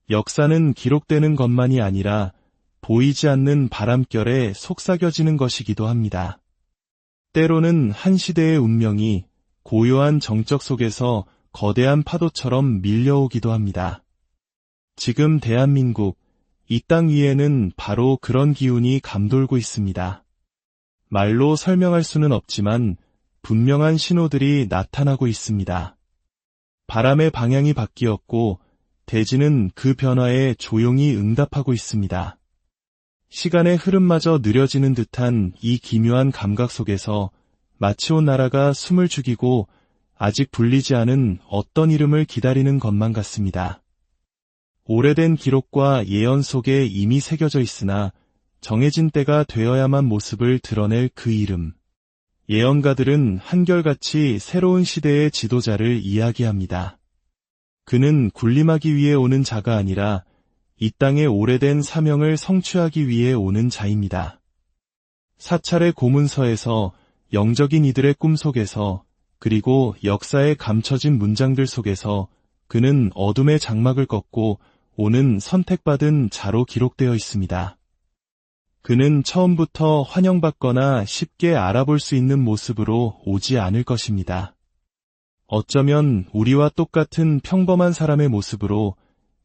역사는 기록되는 것만이 아니라 보이지 않는 바람결에 속삭여지는 것이기도 합니다. 때로는 한 시대의 운명이 고요한 정적 속에서 거대한 파도처럼 밀려오기도 합니다. 지금 대한민국, 이 땅 위에는 바로 그런 기운이 감돌고 있습니다. 말로 설명할 수는 없지만 분명한 신호들이 나타나고 있습니다. 바람의 방향이 바뀌었고 대지는 그 변화에 조용히 응답하고 있습니다. 시간의 흐름마저 느려지는 듯한 이 기묘한 감각 속에서 마치 온 나라가 숨을 죽이고 아직 불리지 않은 어떤 이름을 기다리는 것만 같습니다. 오래된 기록과 예언 속에 이미 새겨져 있으나 정해진 때가 되어야만 모습을 드러낼 그 이름. 예언가들은 한결같이 새로운 시대의 지도자를 이야기합니다. 그는 군림하기 위해 오는 자가 아니라 이 땅의 오래된 사명을 성취하기 위해 오는 자입니다. 사찰의 고문서에서 영적인 이들의 꿈속에서 그리고 역사에 감춰진 문장들 속에서 그는 어둠의 장막을 꺾고 오는 선택받은 자로 기록되어 있습니다. 그는 처음부터 환영받거나 쉽게 알아볼 수 있는 모습으로 오지 않을 것입니다. 어쩌면 우리와 똑같은 평범한 사람의 모습으로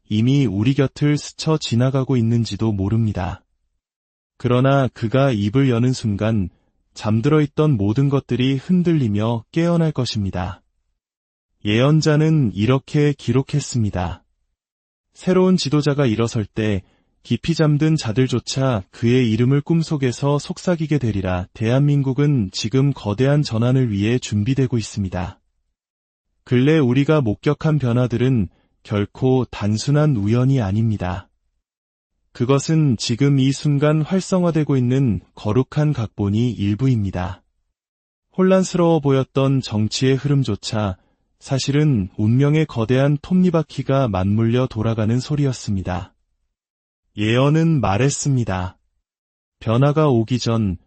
이미 우리 곁을 스쳐 지나가고 있는지도 모릅니다. 그러나 그가 입을 여는 순간 잠들어 있던 모든 것들이 흔들리며 깨어날 것입니다. 예언자는 이렇게 기록했습니다. 새로운 지도자가 일어설 때 깊이 잠든 자들조차 그의 이름을 꿈속에서 속삭이게 되리라. 대한민국은 지금 거대한 전환을 위해 준비되고 있습니다. 근래 우리가 목격한 변화들은 결코 단순한 우연이 아닙니다. 그것은 지금 이 순간 활성화되고 있는 거룩한 각본이 일부입니다. 혼란스러워 보였던 정치의 흐름조차 사실은 운명의 거대한 톱니바퀴가 맞물려 돌아가는 소리였습니다. 예언은 말했습니다. 변화가 오기 전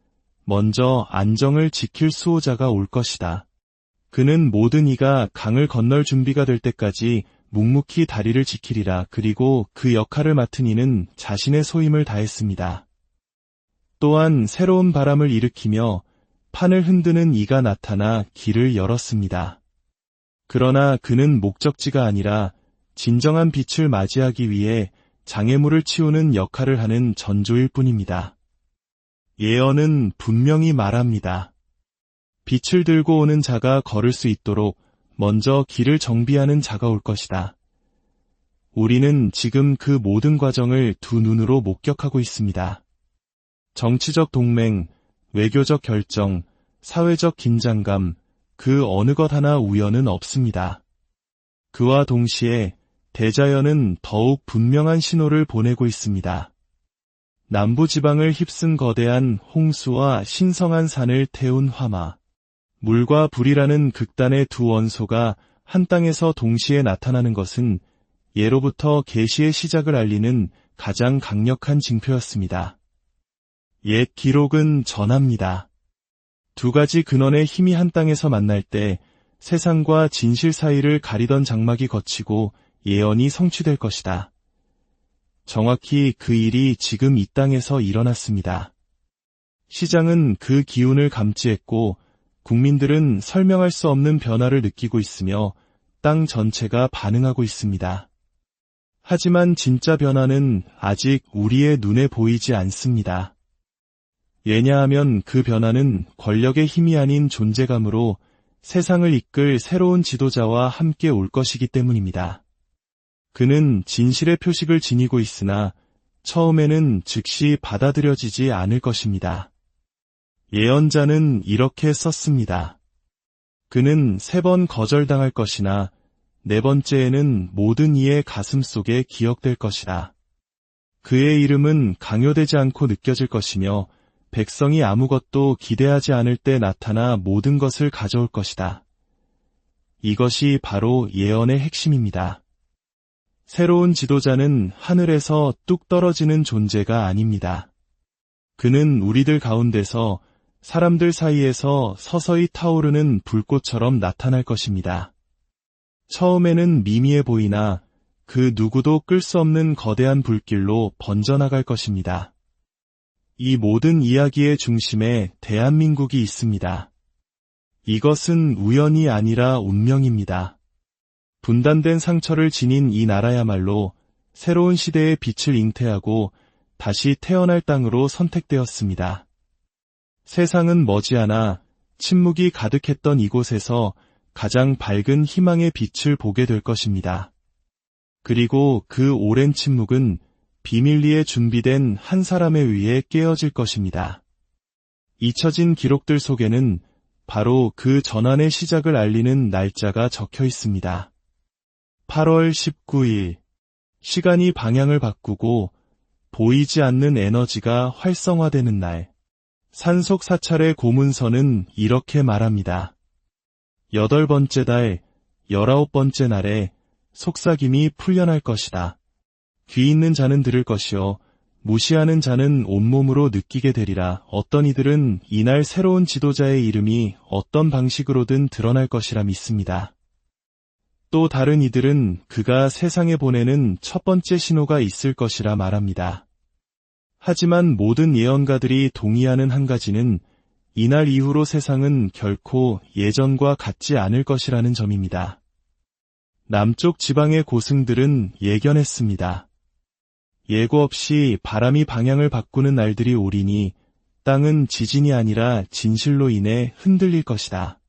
먼저 안정을 지킬 수호자가 올 것이다. 그는 모든 이가 강을 건널 준비가 될 때까지 묵묵히 다리를 지키리라. 그리고 그 역할을 맡은 이는 자신의 소임을 다했습니다. 또한 새로운 바람을 일으키며 판을 흔드는 이가 나타나 길을 열었습니다. 그러나 그는 목적지가 아니라 진정한 빛을 맞이하기 위해 장애물을 치우는 역할을 하는 전조일 뿐입니다. 예언은 분명히 말합니다. 빛을 들고 오는 자가 걸을 수 있도록 먼저 길을 정비하는 자가 올 것이다. 우리는 지금 그 모든 과정을 두 눈으로 목격하고 있습니다. 정치적 동맹, 외교적 결정, 사회적 긴장감, 그 어느 것 하나 우연은 없습니다. 그와 동시에 대자연은 더욱 분명한 신호를 보내고 있습니다. 남부지방을 휩쓴 거대한 홍수와 신성한 산을 태운 화마, 물과 불이라는 극단의 두 원소가 한 땅에서 동시에 나타나는 것은 예로부터 계시의 시작을 알리는 가장 강력한 징표였습니다. 옛 기록은 전합니다. 두 가지 근원의 힘이 한 땅에서 만날 때 세상과 진실 사이를 가리던 장막이 걷히고 예언이 성취될 것이다. 정확히 그 일이 지금 이 땅에서 일어났습니다. 시장은 그 기운을 감지했고 국민들은 설명할 수 없는 변화를 느끼고 있으며 땅 전체가 반응하고 있습니다. 하지만 진짜 변화는 아직 우리의 눈에 보이지 않습니다. 왜냐하면 그 변화는 권력의 힘이 아닌 존재감으로 세상을 이끌 새로운 지도자와 함께 올 것이기 때문입니다. 그는 진실의 표식을 지니고 있으나 처음에는 즉시 받아들여지지 않을 것입니다. 예언자는 이렇게 썼습니다. 그는 3번 거절당할 것이나 4번째에는 모든 이의 가슴 속에 기억될 것이다. 그의 이름은 강요되지 않고 느껴질 것이며 백성이 아무것도 기대하지 않을 때 나타나 모든 것을 가져올 것이다. 이것이 바로 예언의 핵심입니다. 새로운 지도자는 하늘에서 뚝 떨어지는 존재가 아닙니다. 그는 우리들 가운데서 사람들 사이에서 서서히 타오르는 불꽃처럼 나타날 것입니다. 처음에는 미미해 보이나 그 누구도 끌 수 없는 거대한 불길로 번져나갈 것입니다. 이 모든 이야기의 중심에 대한민국이 있습니다. 이것은 우연이 아니라 운명입니다. 분단된 상처를 지닌 이 나라야말로 새로운 시대의 빛을 잉태하고 다시 태어날 땅으로 선택되었습니다. 세상은 머지않아 침묵이 가득했던 이곳에서 가장 밝은 희망의 빛을 보게 될 것입니다. 그리고 그 오랜 침묵은 비밀리에 준비된 한 사람에 의해 깨어질 것입니다. 잊혀진 기록들 속에는 바로 그 전환의 시작을 알리는 날짜가 적혀 있습니다. 8월 19일, 시간이 방향을 바꾸고 보이지 않는 에너지가 활성화되는 날. 산속 사찰의 고문서는 이렇게 말합니다. 8번째 달, 19번째 날에 속삭임이 풀려날 것이다. 귀 있는 자는 들을 것이요 무시하는 자는 온몸으로 느끼게 되리라. 어떤 이들은 이날 새로운 지도자의 이름이 어떤 방식으로든 드러날 것이라 믿습니다. 또 다른 이들은 그가 세상에 보내는 첫 번째 신호가 있을 것이라 말합니다. 하지만 모든 예언가들이 동의하는 한 가지는 이날 이후로 세상은 결코 예전과 같지 않을 것이라는 점입니다. 남쪽 지방의 고승들은 예견했습니다. 예고 없이 바람이 방향을 바꾸는 날들이 오리니 땅은 지진이 아니라 진실로 인해 흔들릴 것이다.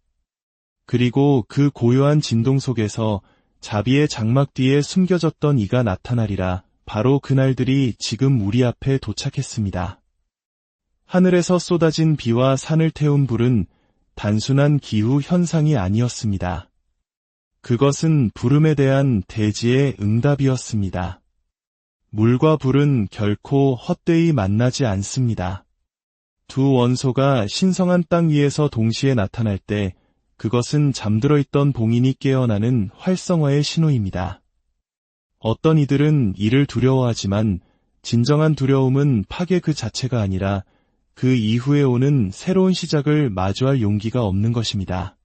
그리고 그 고요한 진동 속에서 자비의 장막 뒤에 숨겨졌던 이가 나타나리라. 바로 그날들이 지금 우리 앞에 도착했습니다. 하늘에서 쏟아진 비와 산을 태운 불은 단순한 기후 현상이 아니었습니다. 그것은 부름에 대한 대지의 응답이었습니다. 물과 불은 결코 헛되이 만나지 않습니다. 두 원소가 신성한 땅 위에서 동시에 나타날 때 그것은 잠들어 있던 봉인이 깨어나는 활성화의 신호입니다. 어떤 이들은 이를 두려워하지만 진정한 두려움은 파괴 그 자체가 아니라 그 이후에 오는 새로운 시작을 마주할 용기가 없는 것입니다.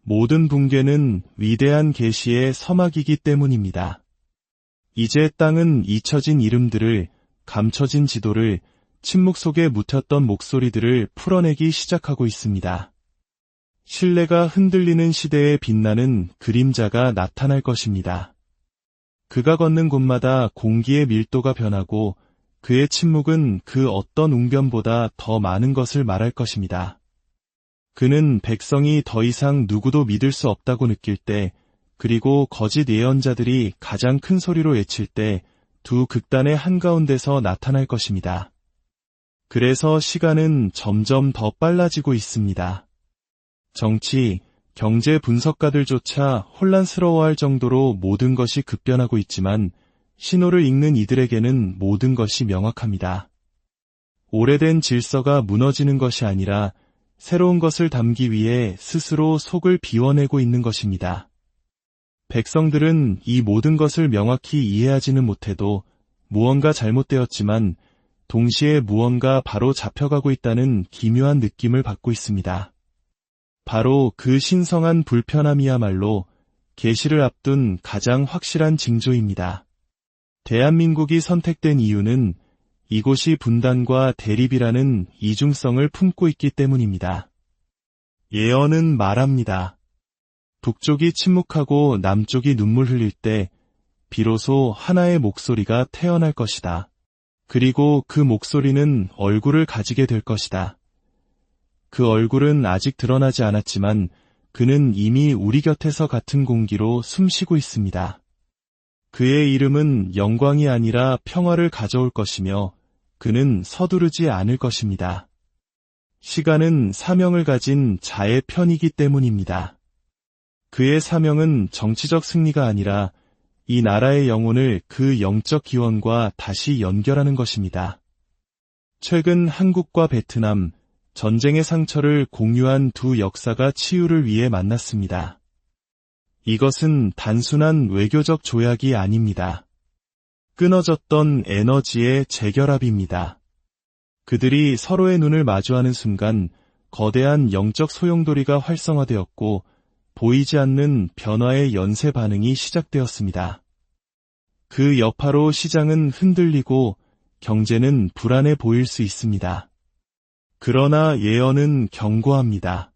모든 붕괴는 위대한 계시의 서막이기 때문입니다. 이제 땅은 잊혀진 이름들을, 감춰진 지도를, 침묵 속에 묻혔던 목소리들을 풀어내기 시작하고 있습니다. 신뢰가 흔들리는 시대에 빛나는 그림자가 나타날 것입니다. 그가 걷는 곳마다 공기의 밀도가 변하고 그의 침묵은 그 어떤 웅변보다 더 많은 것을 말할 것입니다. 그는 백성이 더 이상 누구도 믿을 수 없다고 느낄 때, 그리고 거짓 예언자들이 가장 큰 소리로 외칠 때 두 극단의 한가운데서 나타날 것입니다. 그래서 시간은 점점 더 빨라지고 있습니다. 정치, 경제 분석가들조차 혼란스러워할 정도로 모든 것이 급변하고 있지만 신호를 읽는 이들에게는 모든 것이 명확합니다. 오래된 질서가 무너지는 것이 아니라 새로운 것을 담기 위해 스스로 속을 비워내고 있는 것입니다. 백성들은 이 모든 것을 명확히 이해하지는 못해도 무언가 잘못되었지만 동시에 무언가 바로 잡혀가고 있다는 기묘한 느낌을 받고 있습니다. 바로 그 신성한 불편함이야말로 계시를 앞둔 가장 확실한 징조입니다. 대한민국이 선택된 이유는 이곳이 분단과 대립이라는 이중성을 품고 있기 때문입니다. 예언은 말합니다. 북쪽이 침묵하고 남쪽이 눈물 흘릴 때 비로소 하나의 목소리가 태어날 것이다. 그리고 그 목소리는 얼굴을 가지게 될 것이다. 그 얼굴은 아직 드러나지 않았지만 그는 이미 우리 곁에서 같은 공기로 숨쉬고 있습니다. 그의 이름은 영광이 아니라 평화를 가져올 것이며 그는 서두르지 않을 것입니다. 시간은 사명을 가진 자의 편이기 때문입니다. 그의 사명은 정치적 승리가 아니라 이 나라의 영혼을 그 영적 기원과 다시 연결하는 것입니다. 최근 한국과 베트남, 전쟁의 상처를 공유한 두 역사가 치유를 위해 만났습니다. 이것은 단순한 외교적 조약이 아닙니다. 끊어졌던 에너지의 재결합입니다. 그들이 서로의 눈을 마주하는 순간 거대한 영적 소용돌이가 활성화되었고 보이지 않는 변화의 연쇄 반응이 시작되었습니다. 그 여파로 시장은 흔들리고 경제는 불안해 보일 수 있습니다. 그러나 예언은 경고합니다.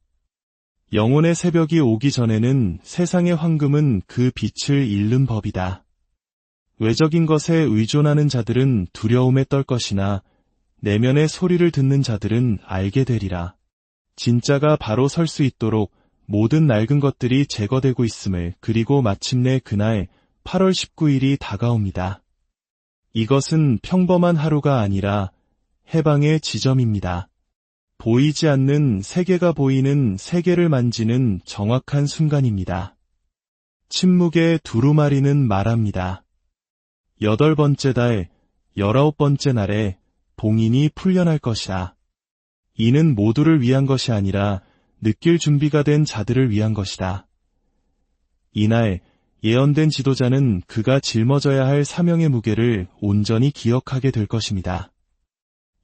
영혼의 새벽이 오기 전에는 세상의 황금은 그 빛을 잃는 법이다. 외적인 것에 의존하는 자들은 두려움에 떨 것이나 내면의 소리를 듣는 자들은 알게 되리라. 진짜가 바로 설 수 있도록 모든 낡은 것들이 제거되고 있음을, 그리고 마침내 그날 8월 19일이 다가옵니다. 이것은 평범한 하루가 아니라 해방의 지점입니다. 보이지 않는 세계가 보이는 세계를 만지는 정확한 순간입니다. 침묵의 두루마리는 말합니다. 8번째 달, 19번째 날에 봉인이 풀려날 것이다. 이는 모두를 위한 것이 아니라 느낄 준비가 된 자들을 위한 것이다. 이날 예언된 지도자는 그가 짊어져야 할 사명의 무게를 온전히 기억하게 될 것입니다.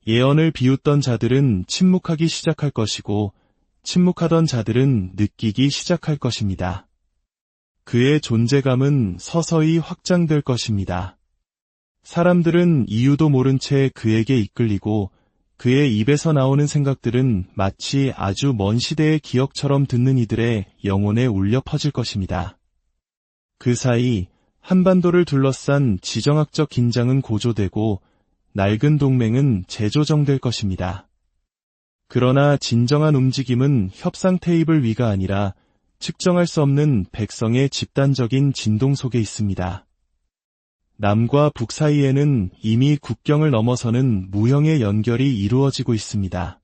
예언을 비웃던 자들은 침묵하기 시작할 것이고 침묵하던 자들은 느끼기 시작할 것입니다. 그의 존재감은 서서히 확장될 것입니다. 사람들은 이유도 모른 채 그에게 이끌리고 그의 입에서 나오는 생각들은 마치 아주 먼 시대의 기억처럼 듣는 이들의 영혼에 울려 퍼질 것입니다. 그 사이 한반도를 둘러싼 지정학적 긴장은 고조되고 낡은 동맹은 재조정될 것입니다. 그러나 진정한 움직임은 협상 테이블 위가 아니라 측정할 수 없는 백성의 집단적인 진동 속에 있습니다. 남과 북 사이에는 이미 국경을 넘어서는 무형의 연결이 이루어지고 있습니다.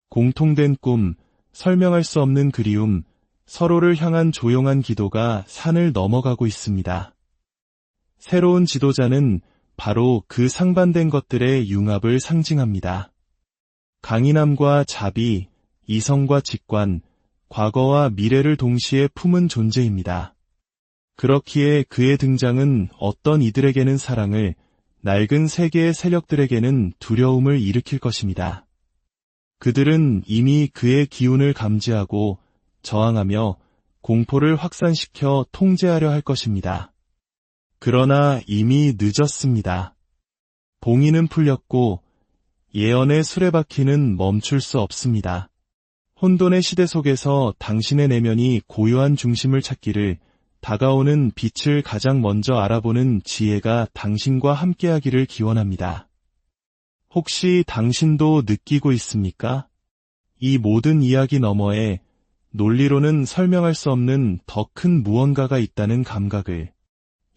공통된 꿈, 설명할 수 없는 그리움, 서로를 향한 조용한 기도가 산을 넘어가고 있습니다. 새로운 지도자는 바로 그 상반된 것들의 융합을 상징합니다. 강인함과 자비, 이성과 직관, 과거와 미래를 동시에 품은 존재입니다. 그렇기에 그의 등장은 어떤 이들에게는 사랑을, 낡은 세계의 세력들에게는 두려움을 일으킬 것입니다. 그들은 이미 그의 기운을 감지하고 저항하며 공포를 확산시켜 통제하려 할 것입니다. 그러나 이미 늦었습니다. 봉인은 풀렸고 예언의 수레바퀴는 멈출 수 없습니다. 혼돈의 시대 속에서 당신의 내면이 고요한 중심을 찾기를, 다가오는 빛을 가장 먼저 알아보는 지혜가 당신과 함께하기를 기원합니다. 혹시 당신도 느끼고 있습니까? 이 모든 이야기 너머에 논리로는 설명할 수 없는 더 큰 무언가가 있다는 감각을,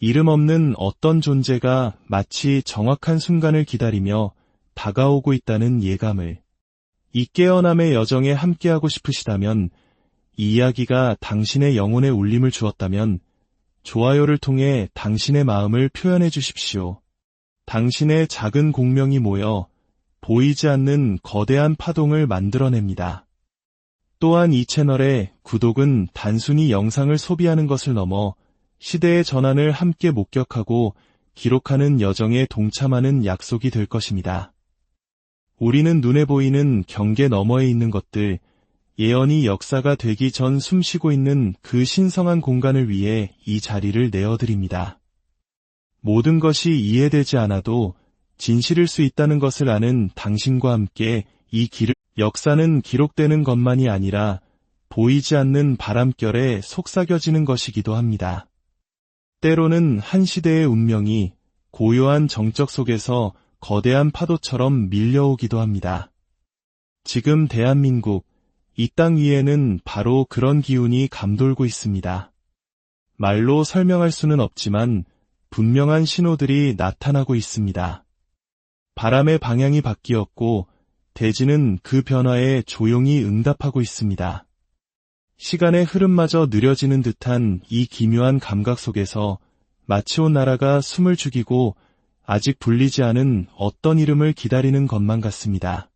이름 없는 어떤 존재가 마치 정확한 순간을 기다리며 다가오고 있다는 예감을. 이 깨어남의 여정에 함께하고 싶으시다면, 이 이야기가 당신의 영혼에 울림을 주었다면 좋아요를 통해 당신의 마음을 표현해 주십시오. 당신의 작은 공명이 모여 보이지 않는 거대한 파동을 만들어냅니다. 또한 이 채널의 구독은 단순히 영상을 소비하는 것을 넘어 시대의 전환을 함께 목격하고 기록하는 여정에 동참하는 약속이 될 것입니다. 우리는 눈에 보이는 경계 너머에 있는 것들, 예언이 역사가 되기 전 숨쉬고 있는 그 신성한 공간을 위해 이 자리를 내어드립니다. 모든 것이 이해되지 않아도 진실일 수 있다는 것을 아는 당신과 함께 이 역사는 기록되는 것만이 아니라 보이지 않는 바람결에 속삭여지는 것이기도 합니다. 때로는 한 시대의 운명이 고요한 정적 속에서 거대한 파도처럼 밀려오기도 합니다. 지금 대한민국, 이 땅 위에는 바로 그런 기운이 감돌고 있습니다. 말로 설명할 수는 없지만 분명한 신호들이 나타나고 있습니다. 바람의 방향이 바뀌었고 대지는 그 변화에 조용히 응답하고 있습니다. 시간의 흐름마저 느려지는 듯한 이 기묘한 감각 속에서 마치 온 나라가 숨을 죽이고 아직 불리지 않은 어떤 이름을 기다리는 것만 같습니다.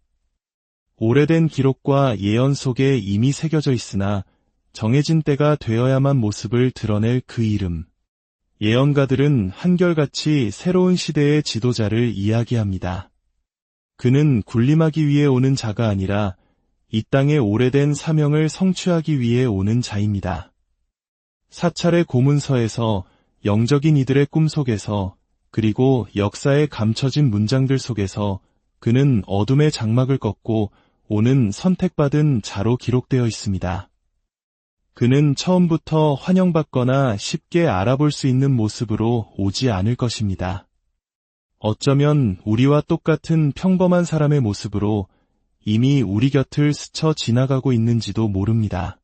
오래된 기록과 예언 속에 이미 새겨져 있으나 정해진 때가 되어야만 모습을 드러낼 그 이름. 예언가들은 한결같이 새로운 시대의 지도자를 이야기합니다. 그는 군림하기 위해 오는 자가 아니라 이 땅의 오래된 사명을 성취하기 위해 오는 자입니다. 사찰의 고문서에서 영적인 이들의 꿈속에서, 그리고 역사에 감춰진 문장들 속에서 그는 어둠의 장막을 꺾고 오는 선택받은 자로 기록되어 있습니다. 그는 처음부터 환영받거나 쉽게 알아볼 수 있는 모습으로 오지 않을 것입니다. 어쩌면 우리와 똑같은 평범한 사람의 모습으로 이미 우리 곁을 스쳐 지나가고 있는지도 모릅니다.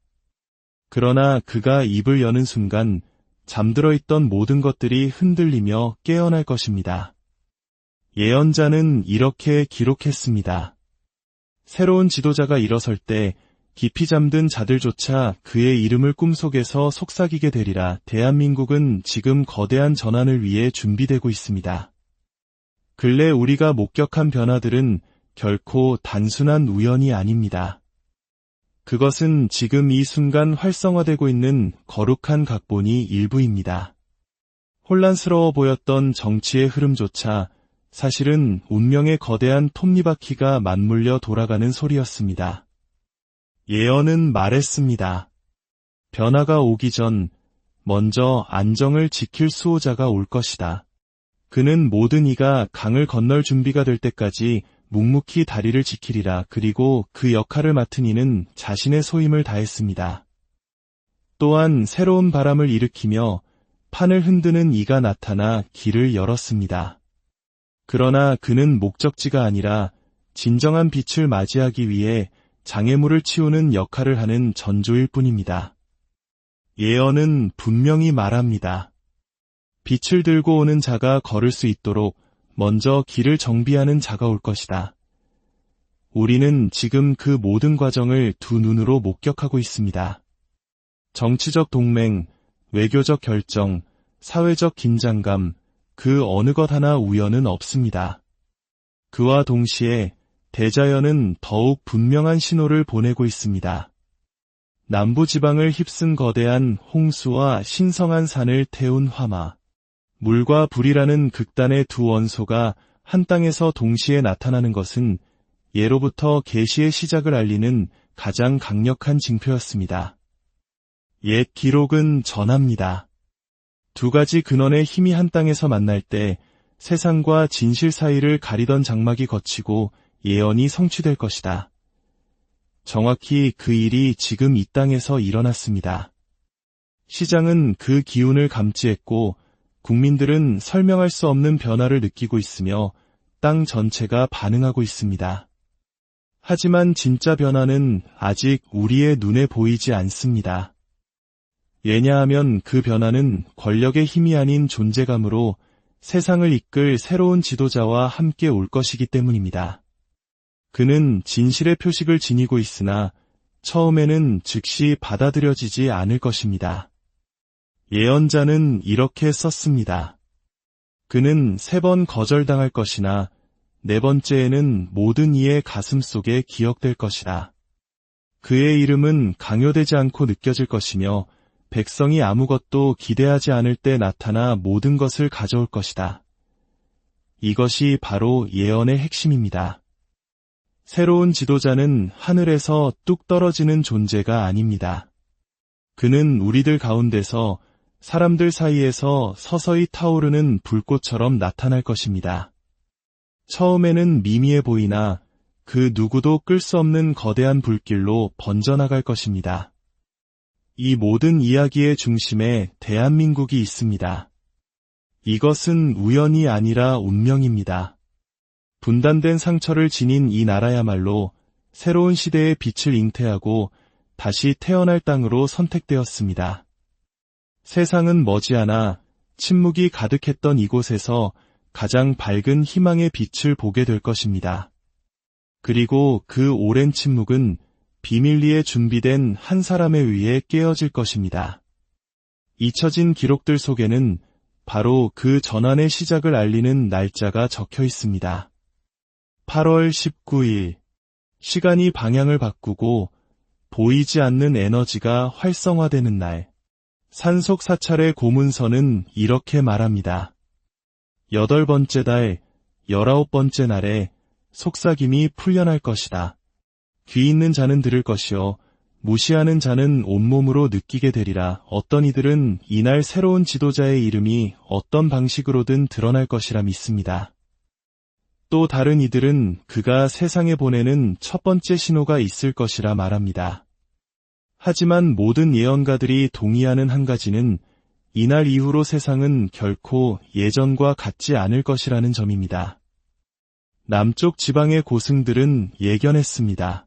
그러나 그가 입을 여는 순간 잠들어 있던 모든 것들이 흔들리며 깨어날 것입니다. 예언자는 이렇게 기록했습니다. 새로운 지도자가 일어설 때 깊이 잠든 자들조차 그의 이름을 꿈속에서 속삭이게 되리라. 대한민국은 지금 거대한 전환을 위해 준비되고 있습니다. 근래 우리가 목격한 변화들은 결코 단순한 우연이 아닙니다. 그것은 지금 이 순간 활성화되고 있는 거룩한 각본이 일부입니다. 혼란스러워 보였던 정치의 흐름조차 사실은 운명의 거대한 톱니바퀴가 맞물려 돌아가는 소리였습니다. 예언은 말했습니다. 변화가 오기 전 먼저 안정을 지킬 수호자가 올 것이다. 그는 모든 이가 강을 건널 준비가 될 때까지 묵묵히 다리를 지키리라. 그리고 그 역할을 맡은 이는 자신의 소임을 다했습니다. 또한 새로운 바람을 일으키며 판을 흔드는 이가 나타나 길을 열었습니다. 그러나 그는 목적지가 아니라 진정한 빛을 맞이하기 위해 장애물을 치우는 역할을 하는 전조일 뿐입니다. 예언은 분명히 말합니다. 빛을 들고 오는 자가 걸을 수 있도록 먼저 길을 정비하는 자가 올 것이다. 우리는 지금 그 모든 과정을 두 눈으로 목격하고 있습니다. 정치적 동맹, 외교적 결정, 사회적 긴장감, 그 어느 것 하나 우연은 없습니다. 그와 동시에 대자연은 더욱 분명한 신호를 보내고 있습니다. 남부지방을 휩쓴 거대한 홍수와 신성한 산을 태운 화마, 물과 불이라는 극단의 두 원소가 한 땅에서 동시에 나타나는 것은 예로부터 계시의 시작을 알리는 가장 강력한 징표였습니다. 옛 기록은 전합니다. 두 가지 근원의 힘이 한 땅에서 만날 때 세상과 진실 사이를 가리던 장막이 걷히고 예언이 성취될 것이다. 정확히 그 일이 지금 이 땅에서 일어났습니다. 시장은 그 기운을 감지했고 국민들은 설명할 수 없는 변화를 느끼고 있으며 땅 전체가 반응하고 있습니다. 하지만 진짜 변화는 아직 우리의 눈에 보이지 않습니다. 왜냐하면 그 변화는 권력의 힘이 아닌 존재감으로 세상을 이끌 새로운 지도자와 함께 올 것이기 때문입니다. 그는 진실의 표식을 지니고 있으나 처음에는 즉시 받아들여지지 않을 것입니다. 예언자는 이렇게 썼습니다. 그는 3번 거절당할 것이나 4번째에는 모든 이의 가슴 속에 기억될 것이다. 그의 이름은 강요되지 않고 느껴질 것이며 백성이 아무것도 기대하지 않을 때 나타나 모든 것을 가져올 것이다. 이것이 바로 예언의 핵심입니다. 새로운 지도자는 하늘에서 뚝 떨어지는 존재가 아닙니다. 그는 우리들 가운데서 사람들 사이에서 서서히 타오르는 불꽃처럼 나타날 것입니다. 처음에는 미미해 보이나 그 누구도 끌 수 없는 거대한 불길로 번져나갈 것입니다. 이 모든 이야기의 중심에 대한민국이 있습니다. 이것은 우연이 아니라 운명입니다. 분단된 상처를 지닌 이 나라야말로 새로운 시대의 빛을 잉태하고 다시 태어날 땅으로 선택되었습니다. 세상은 머지않아 침묵이 가득했던 이곳에서 가장 밝은 희망의 빛을 보게 될 것입니다. 그리고 그 오랜 침묵은 비밀리에 준비된 한 사람에 의해 깨어질 것입니다. 잊혀진 기록들 속에는 바로 그 전환의 시작을 알리는 날짜가 적혀 있습니다. 8월 19일, 시간이 방향을 바꾸고 보이지 않는 에너지가 활성화되는 날. 산속 사찰의 고문서는 이렇게 말합니다. 8번째 달, 19번째 날에 속삭임이 풀려날 것이다. 귀 있는 자는 들을 것이요 무시하는 자는 온몸으로 느끼게 되리라. 어떤 이들은 이날 새로운 지도자의 이름이 어떤 방식으로든 드러날 것이라 믿습니다. 또 다른 이들은 그가 세상에 보내는 첫 번째 신호가 있을 것이라 말합니다. 하지만 모든 예언가들이 동의하는 한 가지는 이날 이후로 세상은 결코 예전과 같지 않을 것이라는 점입니다. 남쪽 지방의 고승들은 예견했습니다.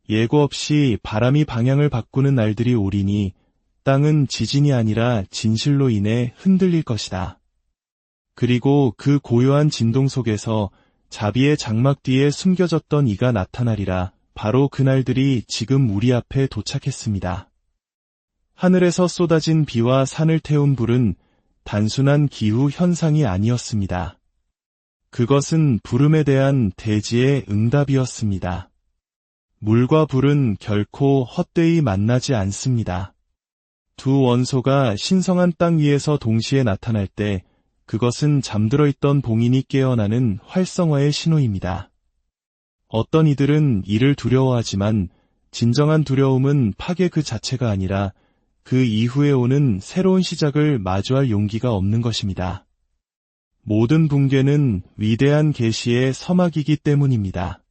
예고 없이 바람이 방향을 바꾸는 날들이 오리니 땅은 지진이 아니라 진실로 인해 흔들릴 것이다. 그리고 그 고요한 진동 속에서 자비의 장막 뒤에 숨겨졌던 이가 나타나리라. 바로 그 날들이 지금 우리 앞에 도착했습니다. 하늘에서 쏟아진 비와 산을 태운 불은 단순한 기후 현상이 아니었습니다. 그것은 부름에 대한 대지의 응답이었습니다. 물과 불은 결코 헛되이 만나지 않습니다. 두 원소가 신성한 땅 위에서 동시에 나타날 때 그것은 잠들어 있던 봉인이 깨어나는 활성화의 신호입니다. 어떤 이들은 이를 두려워하지만 진정한 두려움은 파괴 그 자체가 아니라 그 이후에 오는 새로운 시작을 마주할 용기가 없는 것입니다. 모든 붕괴는 위대한 계시의 서막이기 때문입니다.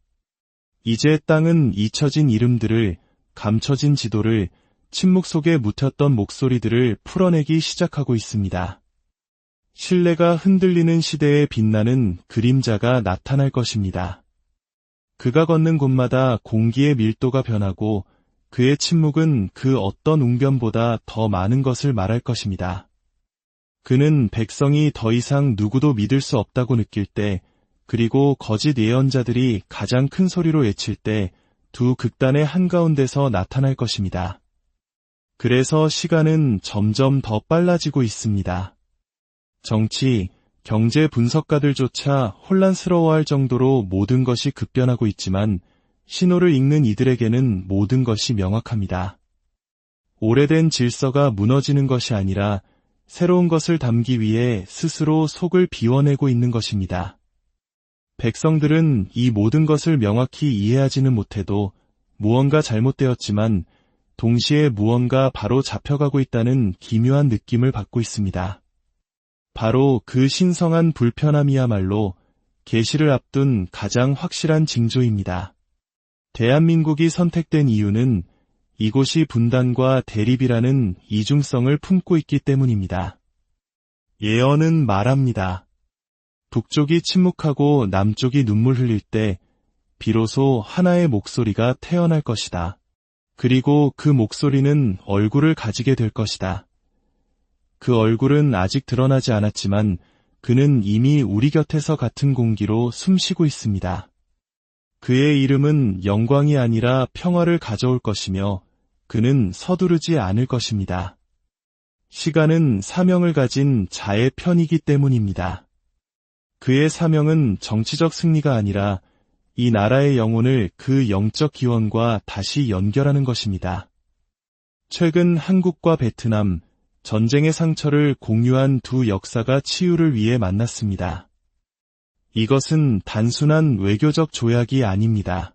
이제 땅은 잊혀진 이름들을, 감춰진 지도를, 침묵 속에 묻혔던 목소리들을 풀어내기 시작하고 있습니다. 신뢰가 흔들리는 시대에 빛나는 그림자가 나타날 것입니다. 그가 걷는 곳마다 공기의 밀도가 변하고 그의 침묵은 그 어떤 웅변보다 더 많은 것을 말할 것입니다. 그는 백성이 더 이상 누구도 믿을 수 없다고 느낄 때, 그리고 거짓 예언자들이 가장 큰 소리로 외칠 때 두 극단의 한가운데서 나타날 것입니다. 그래서 시간은 점점 더 빨라지고 있습니다. 정치, 경제 분석가들조차 혼란스러워할 정도로 모든 것이 급변하고 있지만 신호를 읽는 이들에게는 모든 것이 명확합니다. 오래된 질서가 무너지는 것이 아니라 새로운 것을 담기 위해 스스로 속을 비워내고 있는 것입니다. 백성들은 이 모든 것을 명확히 이해하지는 못해도 무언가 잘못되었지만 동시에 무언가 바로 잡혀가고 있다는 기묘한 느낌을 받고 있습니다. 바로 그 신성한 불편함이야말로 계시를 앞둔 가장 확실한 징조입니다. 대한민국이 선택된 이유는 이곳이 분단과 대립이라는 이중성을 품고 있기 때문입니다. 예언은 말합니다. 북쪽이 침묵하고 남쪽이 눈물 흘릴 때 비로소 하나의 목소리가 태어날 것이다. 그리고 그 목소리는 얼굴을 가지게 될 것이다. 그 얼굴은 아직 드러나지 않았지만 그는 이미 우리 곁에서 같은 공기로 숨쉬고 있습니다. 그의 이름은 영광이 아니라 평화를 가져올 것이며 그는 서두르지 않을 것입니다. 시간은 사명을 가진 자의 편이기 때문입니다. 그의 사명은 정치적 승리가 아니라 이 나라의 영혼을 그 영적 기원과 다시 연결하는 것입니다. 최근 한국과 베트남, 전쟁의 상처를 공유한 두 역사가 치유를 위해 만났습니다. 이것은 단순한 외교적 조약이 아닙니다.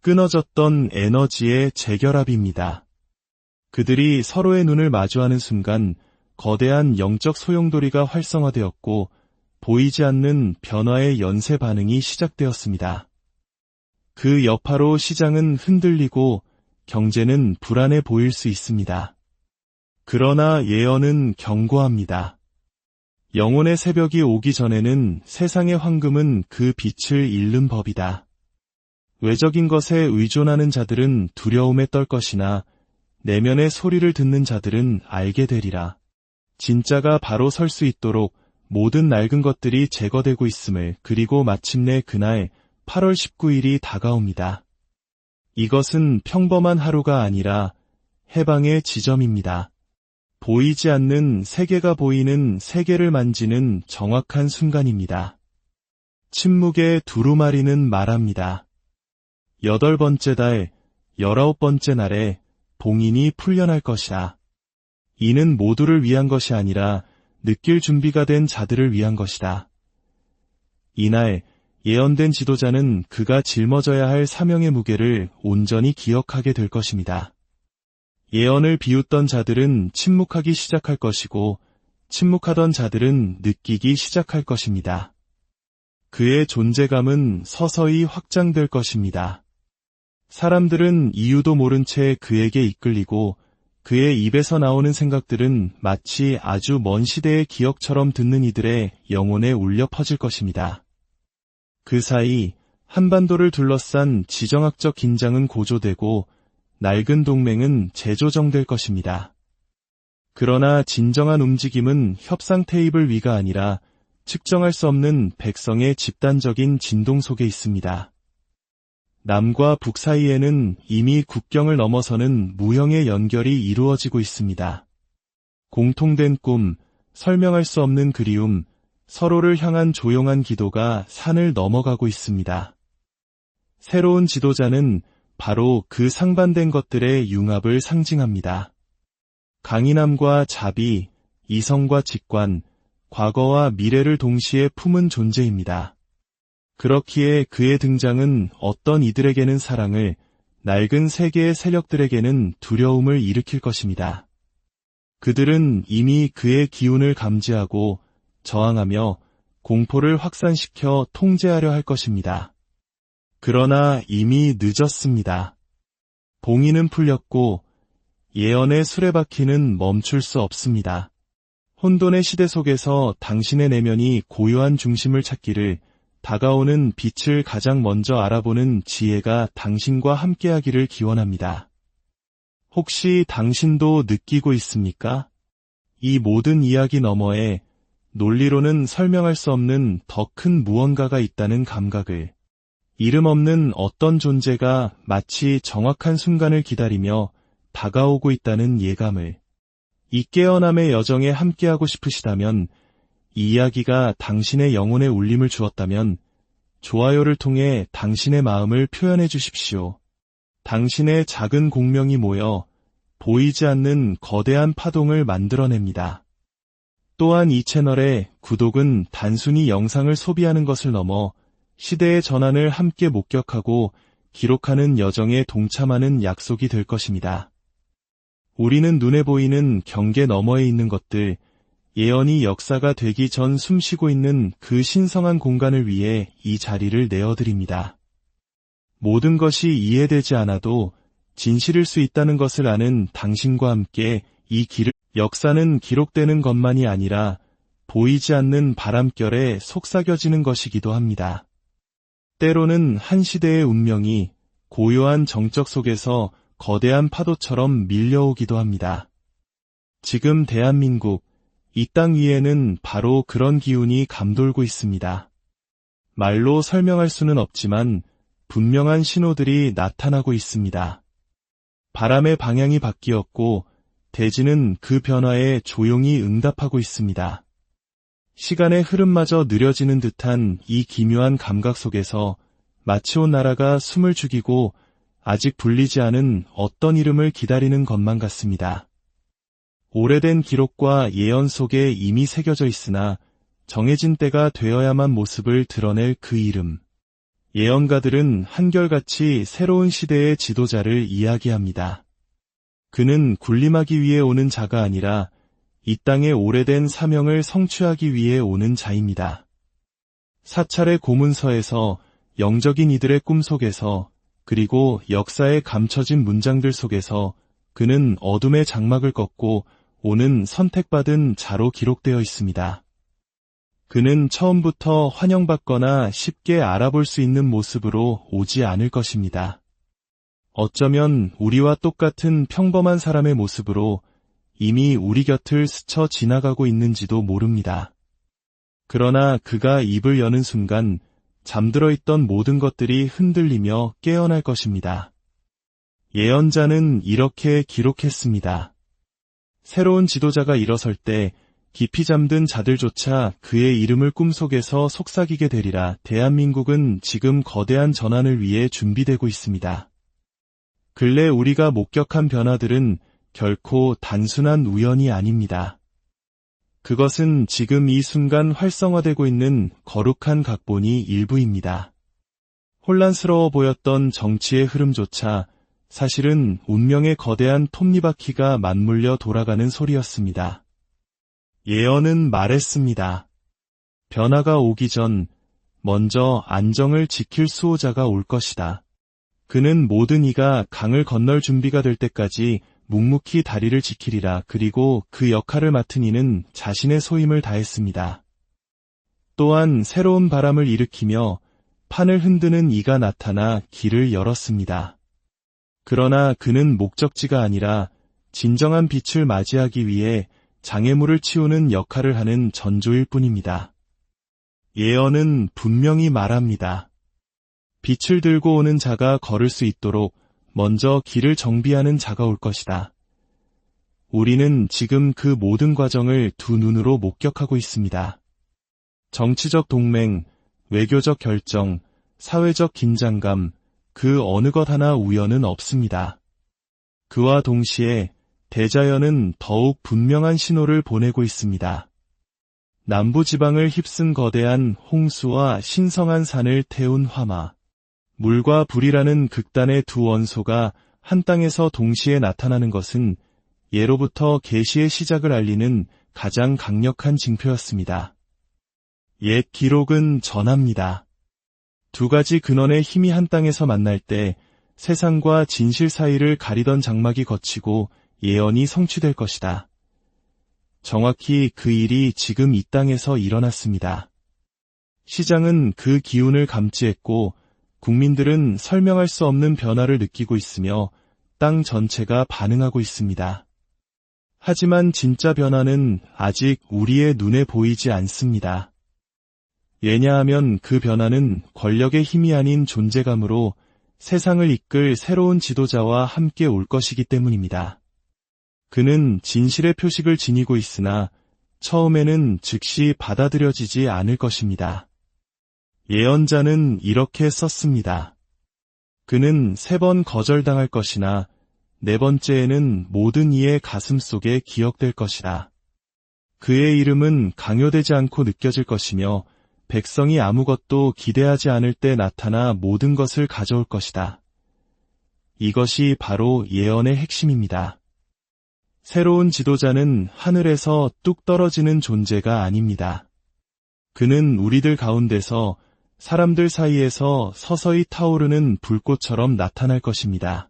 끊어졌던 에너지의 재결합입니다. 그들이 서로의 눈을 마주하는 순간 거대한 영적 소용돌이가 활성화되었고 보이지 않는 변화의 연쇄 반응이 시작되었습니다. 그 여파로 시장은 흔들리고 경제는 불안해 보일 수 있습니다. 그러나 예언은 경고합니다. 영혼의 새벽이 오기 전에는 세상의 황금은 그 빛을 잃는 법이다. 외적인 것에 의존하는 자들은 두려움에 떨 것이나 내면의 소리를 듣는 자들은 알게 되리라. 진짜가 바로 설 수 있도록 모든 낡은 것들이 제거되고 있음을, 그리고 마침내 그날 8월 19일이 다가옵니다. 이것은 평범한 하루가 아니라 해방의 지점입니다. 보이지 않는 세계가 보이는 세계를 만지는 정확한 순간입니다. 침묵의 두루마리는 말합니다. 8번째 달, 19번째 날에 봉인이 풀려날 것이다. 이는 모두를 위한 것이 아니라 느낄 준비가 된 자들을 위한 것이다. 이날 예언된 지도자는 그가 짊어져야 할 사명의 무게를 온전히 기억하게 될 것입니다. 예언을 비웃던 자들은 침묵하기 시작할 것이고 침묵하던 자들은 느끼기 시작할 것입니다. 그의 존재감은 서서히 확장될 것입니다. 사람들은 이유도 모른 채 그에게 이끌리고 그의 입에서 나오는 생각들은 마치 아주 먼 시대의 기억처럼 듣는 이들의 영혼에 울려 퍼질 것입니다. 그 사이 한반도를 둘러싼 지정학적 긴장은 고조되고 낡은 동맹은 재조정될 것입니다. 그러나 진정한 움직임은 협상 테이블 위가 아니라 측정할 수 없는 백성의 집단적인 진동 속에 있습니다. 남과 북 사이에는 이미 국경을 넘어서는 무형의 연결이 이루어지고 있습니다. 공통된 꿈, 설명할 수 없는 그리움, 서로를 향한 조용한 기도가 산을 넘어가고 있습니다. 새로운 지도자는 바로 그 상반된 것들의 융합을 상징합니다. 강인함과 자비, 이성과 직관, 과거와 미래를 동시에 품은 존재입니다. 그렇기에 그의 등장은 어떤 이들에게는 사랑을, 낡은 세계의 세력들에게는 두려움을 일으킬 것입니다. 그들은 이미 그의 기운을 감지하고 저항하며 공포를 확산시켜 통제하려 할 것입니다. 그러나 이미 늦었습니다. 봉인은 풀렸고 예언의 수레바퀴는 멈출 수 없습니다. 혼돈의 시대 속에서 당신의 내면이 고요한 중심을 찾기를, 다가오는 빛을 가장 먼저 알아보는 지혜가 당신과 함께하기를 기원합니다. 혹시 당신도 느끼고 있습니까? 이 모든 이야기 너머에 논리로는 설명할 수 없는 더 큰 무언가가 있다는 감각을, 이름 없는 어떤 존재가 마치 정확한 순간을 기다리며 다가오고 있다는 예감을, 이 깨어남의 여정에 함께하고 싶으시다면, 이 이야기가 당신의 영혼에 울림을 주었다면 좋아요를 통해 당신의 마음을 표현해 주십시오. 당신의 작은 공명이 모여 보이지 않는 거대한 파동을 만들어냅니다. 또한 이 채널의 구독은 단순히 영상을 소비하는 것을 넘어 시대의 전환을 함께 목격하고 기록하는 여정에 동참하는 약속이 될 것입니다. 우리는 눈에 보이는 경계 너머에 있는 것들, 예언이 역사가 되기 전 숨쉬고 있는 그 신성한 공간을 위해 이 자리를 내어드립니다. 모든 것이 이해되지 않아도 진실일 수 있다는 것을 아는 당신과 함께 이 길을, 역사는 기록되는 것만이 아니라 보이지 않는 바람결에 속삭여지는 것이기도 합니다. 때로는 한 시대의 운명이 고요한 정적 속에서 거대한 파도처럼 밀려오기도 합니다. 지금 대한민국, 이 땅 위에는 바로 그런 기운이 감돌고 있습니다. 말로 설명할 수는 없지만 분명한 신호들이 나타나고 있습니다. 바람의 방향이 바뀌었고 대지는 그 변화에 조용히 응답하고 있습니다. 시간의 흐름마저 느려지는 듯한 이 기묘한 감각 속에서 마치 온 나라가 숨을 죽이고 아직 불리지 않은 어떤 이름을 기다리는 것만 같습니다. 오래된 기록과 예언 속에 이미 새겨져 있으나 정해진 때가 되어야만 모습을 드러낼 그 이름. 예언가들은 한결같이 새로운 시대의 지도자를 이야기합니다. 그는 군림하기 위해 오는 자가 아니라 이 땅의 오래된 사명을 성취하기 위해 오는 자입니다. 사찰의 고문서에서, 영적인 이들의 꿈속에서, 그리고 역사에 감춰진 문장들 속에서 그는 어둠의 장막을 꺾고 오는 선택받은 자로 기록되어 있습니다. 그는 처음부터 환영받거나 쉽게 알아볼 수 있는 모습으로 오지 않을 것입니다. 어쩌면 우리와 똑같은 평범한 사람의 모습으로 이미 우리 곁을 스쳐 지나가고 있는지도 모릅니다. 그러나 그가 입을 여는 순간 잠들어 있던 모든 것들이 흔들리며 깨어날 것입니다. 예언자는 이렇게 기록했습니다. 새로운 지도자가 일어설 때 깊이 잠든 자들조차 그의 이름을 꿈속에서 속삭이게 되리라. 대한민국은 지금 거대한 전환을 위해 준비되고 있습니다. 근래 우리가 목격한 변화들은 결코 단순한 우연이 아닙니다. 그것은 지금 이 순간 활성화되고 있는 거룩한 각본이 일부입니다. 혼란스러워 보였던 정치의 흐름조차 사실은 운명의 거대한 톱니바퀴가 맞물려 돌아가는 소리였습니다. 예언은 말했습니다. 변화가 오기 전 먼저 안정을 지킬 수호자가 올 것이다. 그는 모든 이가 강을 건널 준비가 될 때까지 묵묵히 다리를 지키리라. 그리고 그 역할을 맡은 이는 자신의 소임을 다했습니다. 또한 새로운 바람을 일으키며 판을 흔드는 이가 나타나 길을 열었습니다. 그러나 그는 목적지가 아니라 진정한 빛을 맞이하기 위해 장애물을 치우는 역할을 하는 전조일 뿐입니다. 예언은 분명히 말합니다. 빛을 들고 오는 자가 걸을 수 있도록 먼저 길을 정비하는 자가 올 것이다. 우리는 지금 그 모든 과정을 두 눈으로 목격하고 있습니다. 정치적 동맹, 외교적 결정, 사회적 긴장감, 그 어느 것 하나 우연은 없습니다. 그와 동시에 대자연은 더욱 분명한 신호를 보내고 있습니다. 남부지방을 휩쓴 거대한 홍수와 신성한 산을 태운 화마, 물과 불이라는 극단의 두 원소가 한 땅에서 동시에 나타나는 것은 예로부터 계시의 시작을 알리는 가장 강력한 징표였습니다. 옛 기록은 전합니다. 두 가지 근원의 힘이 한 땅에서 만날 때 세상과 진실 사이를 가리던 장막이 걷히고 예언이 성취될 것이다. 정확히 그 일이 지금 이 땅에서 일어났습니다. 시장은 그 기운을 감지했고 국민들은 설명할 수 없는 변화를 느끼고 있으며 땅 전체가 반응하고 있습니다. 하지만 진짜 변화는 아직 우리의 눈에 보이지 않습니다. 왜냐하면 그 변화는 권력의 힘이 아닌 존재감으로 세상을 이끌 새로운 지도자와 함께 올 것이기 때문입니다. 그는 진실의 표식을 지니고 있으나 처음에는 즉시 받아들여지지 않을 것입니다. 예언자는 이렇게 썼습니다. 그는 3번 거절당할 것이나 4번째에는 모든 이의 가슴 속에 기억될 것이다. 그의 이름은 강요되지 않고 느껴질 것이며 백성이 아무것도 기대하지 않을 때 나타나 모든 것을 가져올 것이다. 이것이 바로 예언의 핵심입니다. 새로운 지도자는 하늘에서 뚝 떨어지는 존재가 아닙니다. 그는 우리들 가운데서 사람들 사이에서 서서히 타오르는 불꽃처럼 나타날 것입니다.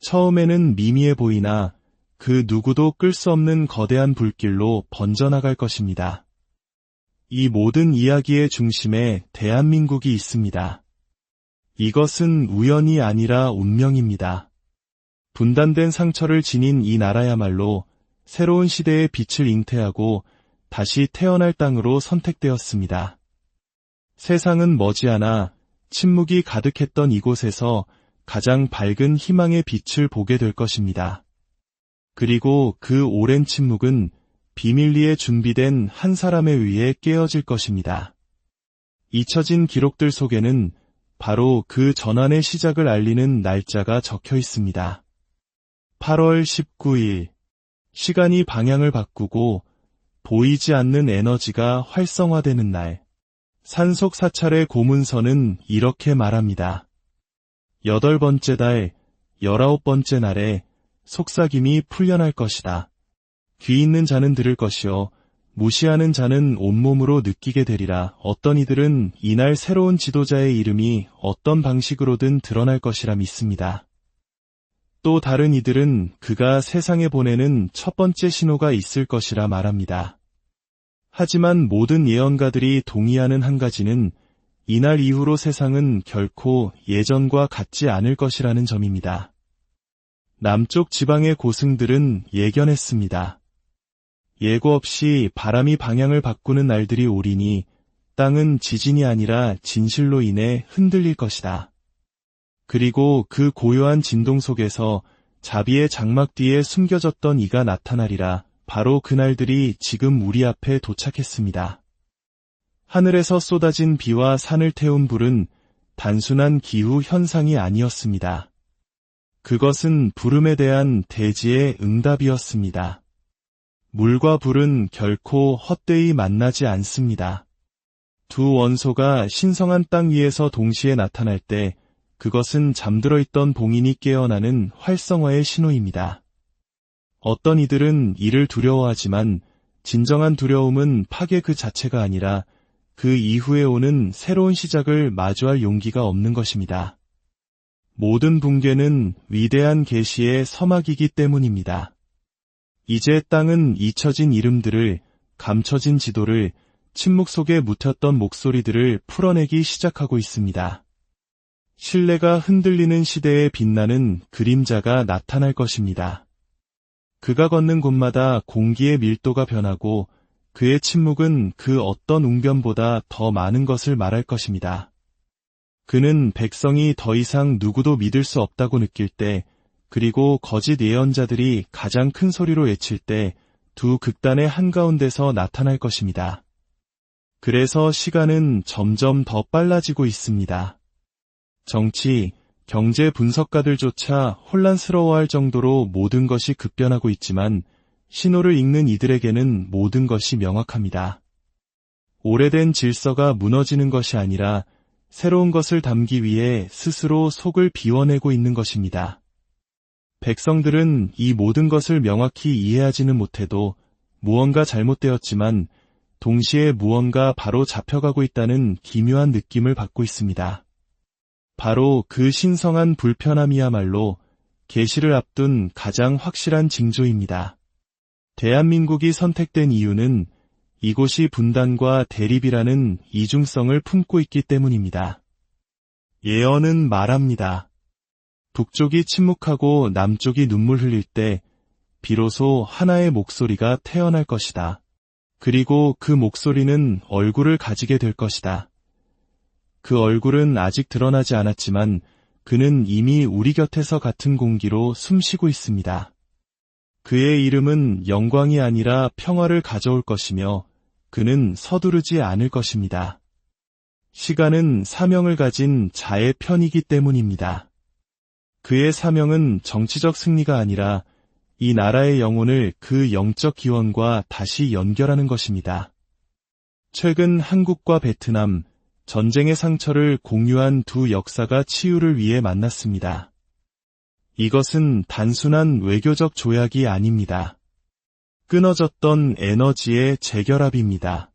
처음에는 미미해 보이나 그 누구도 끌 수 없는 거대한 불길로 번져나갈 것입니다. 이 모든 이야기의 중심에 대한민국이 있습니다. 이것은 우연이 아니라 운명입니다. 분단된 상처를 지닌 이 나라야말로 새로운 시대의 빛을 잉태하고 다시 태어날 땅으로 선택되었습니다. 세상은 머지않아 침묵이 가득했던 이곳에서 가장 밝은 희망의 빛을 보게 될 것입니다. 그리고 그 오랜 침묵은 비밀리에 준비된 한 사람에 의해 깨어질 것입니다. 잊혀진 기록들 속에는 바로 그 전환의 시작을 알리는 날짜가 적혀 있습니다. 8월 19일, 시간이 방향을 바꾸고 보이지 않는 에너지가 활성화되는 날. 산속 사찰의 고문서는 이렇게 말합니다. 8번째 달, 19번째 날에 속삭임이 풀려날 것이다. 귀 있는 자는 들을 것이요 무시하는 자는 온몸으로 느끼게 되리라. 어떤 이들은 이날 새로운 지도자의 이름이 어떤 방식으로든 드러날 것이라 믿습니다. 또 다른 이들은 그가 세상에 보내는 첫 번째 신호가 있을 것이라 말합니다. 하지만 모든 예언가들이 동의하는 한 가지는 이날 이후로 세상은 결코 예전과 같지 않을 것이라는 점입니다. 남쪽 지방의 고승들은 예견했습니다. 예고 없이 바람이 방향을 바꾸는 날들이 오리니 땅은 지진이 아니라 진실로 인해 흔들릴 것이다. 그리고 그 고요한 진동 속에서 자비의 장막 뒤에 숨겨졌던 이가 나타나리라. 바로 그날들이 지금 우리 앞에 도착했습니다. 하늘에서 쏟아진 비와 산을 태운 불은 단순한 기후 현상이 아니었습니다. 그것은 부름에 대한 대지의 응답이었습니다. 물과 불은 결코 헛되이 만나지 않습니다. 두 원소가 신성한 땅 위에서 동시에 나타날 때 그것은 잠들어 있던 봉인이 깨어나는 활성화의 신호입니다. 어떤 이들은 이를 두려워하지만 진정한 두려움은 파괴 그 자체가 아니라 그 이후에 오는 새로운 시작을 마주할 용기가 없는 것입니다. 모든 붕괴는 위대한 계시의 서막이기 때문입니다. 이제 땅은 잊혀진 이름들을, 감춰진 지도를, 침묵 속에 묻혔던 목소리들을 풀어내기 시작하고 있습니다. 신뢰가 흔들리는 시대에 빛나는 그림자가 나타날 것입니다. 그가 걷는 곳마다 공기의 밀도가 변하고 그의 침묵은 그 어떤 웅변보다 더 많은 것을 말할 것입니다. 그는 백성이 더 이상 누구도 믿을 수 없다고 느낄 때, 그리고 거짓 예언자들이 가장 큰 소리로 외칠 때 두 극단의 한가운데서 나타날 것입니다. 그래서 시간은 점점 더 빨라지고 있습니다. 정치, 경제 분석가들조차 혼란스러워할 정도로 모든 것이 급변하고 있지만 신호를 읽는 이들에게는 모든 것이 명확합니다. 오래된 질서가 무너지는 것이 아니라 새로운 것을 담기 위해 스스로 속을 비워내고 있는 것입니다. 백성들은 이 모든 것을 명확히 이해하지는 못해도 무언가 잘못되었지만 동시에 무언가 바로 잡혀가고 있다는 기묘한 느낌을 받고 있습니다. 바로 그 신성한 불편함이야말로 계시를 앞둔 가장 확실한 징조입니다. 대한민국이 선택된 이유는 이곳이 분단과 대립이라는 이중성을 품고 있기 때문입니다. 예언은 말합니다. 북쪽이 침묵하고 남쪽이 눈물 흘릴 때 비로소 하나의 목소리가 태어날 것이다. 그리고 그 목소리는 얼굴을 가지게 될 것이다. 그 얼굴은 아직 드러나지 않았지만 그는 이미 우리 곁에서 같은 공기로 숨쉬고 있습니다. 그의 이름은 영광이 아니라 평화를 가져올 것이며 그는 서두르지 않을 것입니다. 시간은 사명을 가진 자의 편이기 때문입니다. 그의 사명은 정치적 승리가 아니라 이 나라의 영혼을 그 영적 기원과 다시 연결하는 것입니다. 최근 한국과 베트남, 전쟁의 상처를 공유한 두 역사가 치유를 위해 만났습니다. 이것은 단순한 외교적 조약이 아닙니다. 끊어졌던 에너지의 재결합입니다.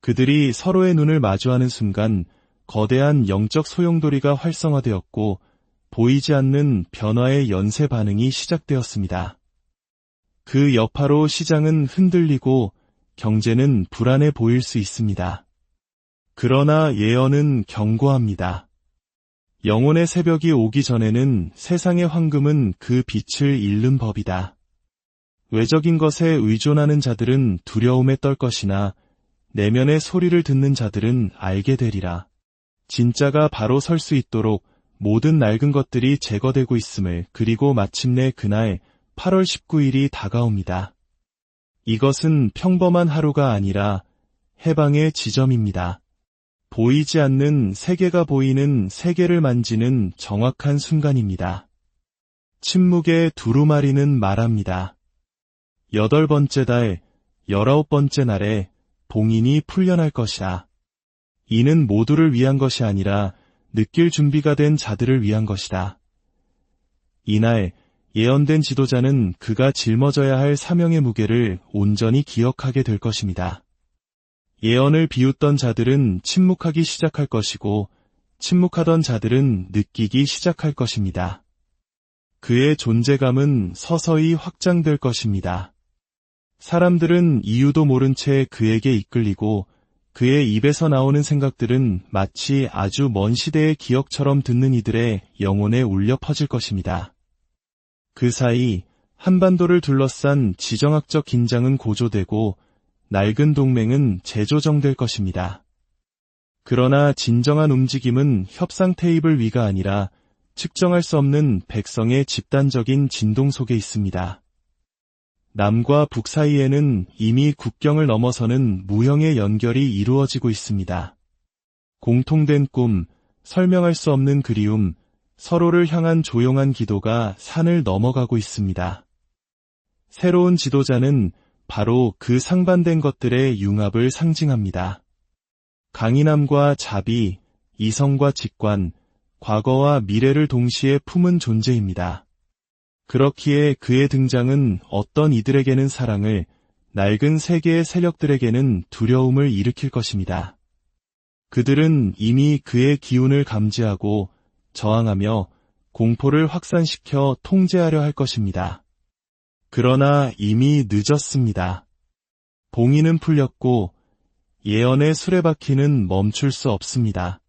그들이 서로의 눈을 마주하는 순간 거대한 영적 소용돌이가 활성화되었고 보이지 않는 변화의 연쇄 반응이 시작되었습니다. 그 여파로 시장은 흔들리고 경제는 불안해 보일 수 있습니다. 그러나 예언은 경고합니다. 영혼의 새벽이 오기 전에는 세상의 황금은 그 빛을 잃는 법이다. 외적인 것에 의존하는 자들은 두려움에 떨 것이나 내면의 소리를 듣는 자들은 알게 되리라. 진짜가 바로 설 수 있도록 모든 낡은 것들이 제거되고 있음을 그리고 마침내 그날 8월 19일이 다가옵니다. 이것은 평범한 하루가 아니라 해방의 지점입니다. 보이지 않는 세계가 보이는 세계를 만지는 정확한 순간입니다. 침묵의 두루마리는 말합니다. 8번째 달, 19번째 날에 봉인이 풀려날 것이다. 이는 모두를 위한 것이 아니라 느낄 준비가 된 자들을 위한 것이다. 이날 예언된 지도자는 그가 짊어져야 할 사명의 무게를 온전히 기억하게 될 것입니다. 예언을 비웃던 자들은 침묵하기 시작할 것이고 침묵하던 자들은 느끼기 시작할 것입니다. 그의 존재감은 서서히 확장될 것입니다. 사람들은 이유도 모른 채 그에게 이끌리고 그의 입에서 나오는 생각들은 마치 아주 먼 시대의 기억처럼 듣는 이들의 영혼에 울려 퍼질 것입니다. 그 사이 한반도를 둘러싼 지정학적 긴장은 고조되고 낡은 동맹은 재조정될 것입니다. 그러나 진정한 움직임은 협상 테이블 위가 아니라 측정할 수 없는 백성의 집단적인 진동 속에 있습니다. 남과 북 사이에는 이미 국경을 넘어서는 무형의 연결이 이루어지고 있습니다. 공통된 꿈, 설명할 수 없는 그리움, 서로를 향한 조용한 기도가 산을 넘어가고 있습니다. 새로운 지도자는 바로 그 상반된 것들의 융합을 상징합니다. 강인함과 자비, 이성과 직관, 과거와 미래를 동시에 품은 존재입니다. 그렇기에 그의 등장은 어떤 이들에게는 사랑을, 낡은 세계의 세력들에게는 두려움을 일으킬 것입니다. 그들은 이미 그의 기운을 감지하고 저항하며 공포를 확산시켜 통제하려 할 것입니다. 그러나 이미 늦었습니다. 봉인은 풀렸고 예언의 수레바퀴는 멈출 수 없습니다.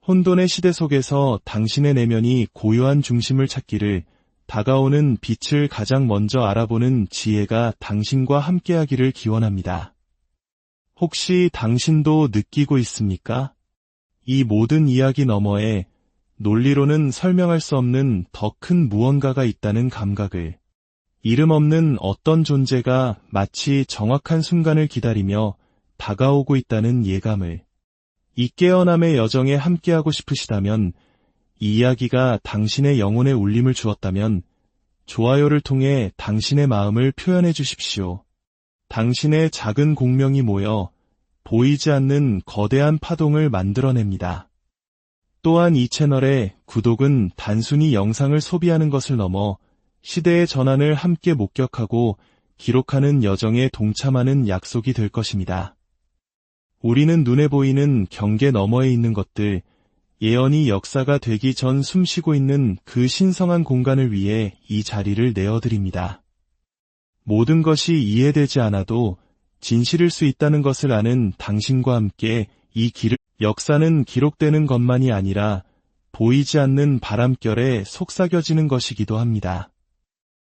혼돈의 시대 속에서 당신의 내면이 고요한 중심을 찾기를, 다가오는 빛을 가장 먼저 알아보는 지혜가 당신과 함께하기를 기원합니다. 혹시 당신도 느끼고 있습니까? 이 모든 이야기 너머에 논리로는 설명할 수 없는 더 큰 무언가가 있다는 감각을, 이름 없는 어떤 존재가 마치 정확한 순간을 기다리며 다가오고 있다는 예감을, 이 깨어남의 여정에 함께하고 싶으시다면, 이 이야기가 당신의 영혼에 울림을 주었다면 좋아요를 통해 당신의 마음을 표현해 주십시오. 당신의 작은 공명이 모여 보이지 않는 거대한 파동을 만들어냅니다. 또한 이 채널의 구독은 단순히 영상을 소비하는 것을 넘어 시대의 전환을 함께 목격하고 기록하는 여정에 동참하는 약속이 될 것입니다. 우리는 눈에 보이는 경계 너머에 있는 것들, 예언이 역사가 되기 전 숨쉬고 있는 그 신성한 공간을 위해 이 자리를 내어드립니다. 모든 것이 이해되지 않아도 진실일 수 있다는 것을 아는 당신과 함께 이 길을, 역사는 기록되는 것만이 아니라 보이지 않는 바람결에 속삭여지는 것이기도 합니다.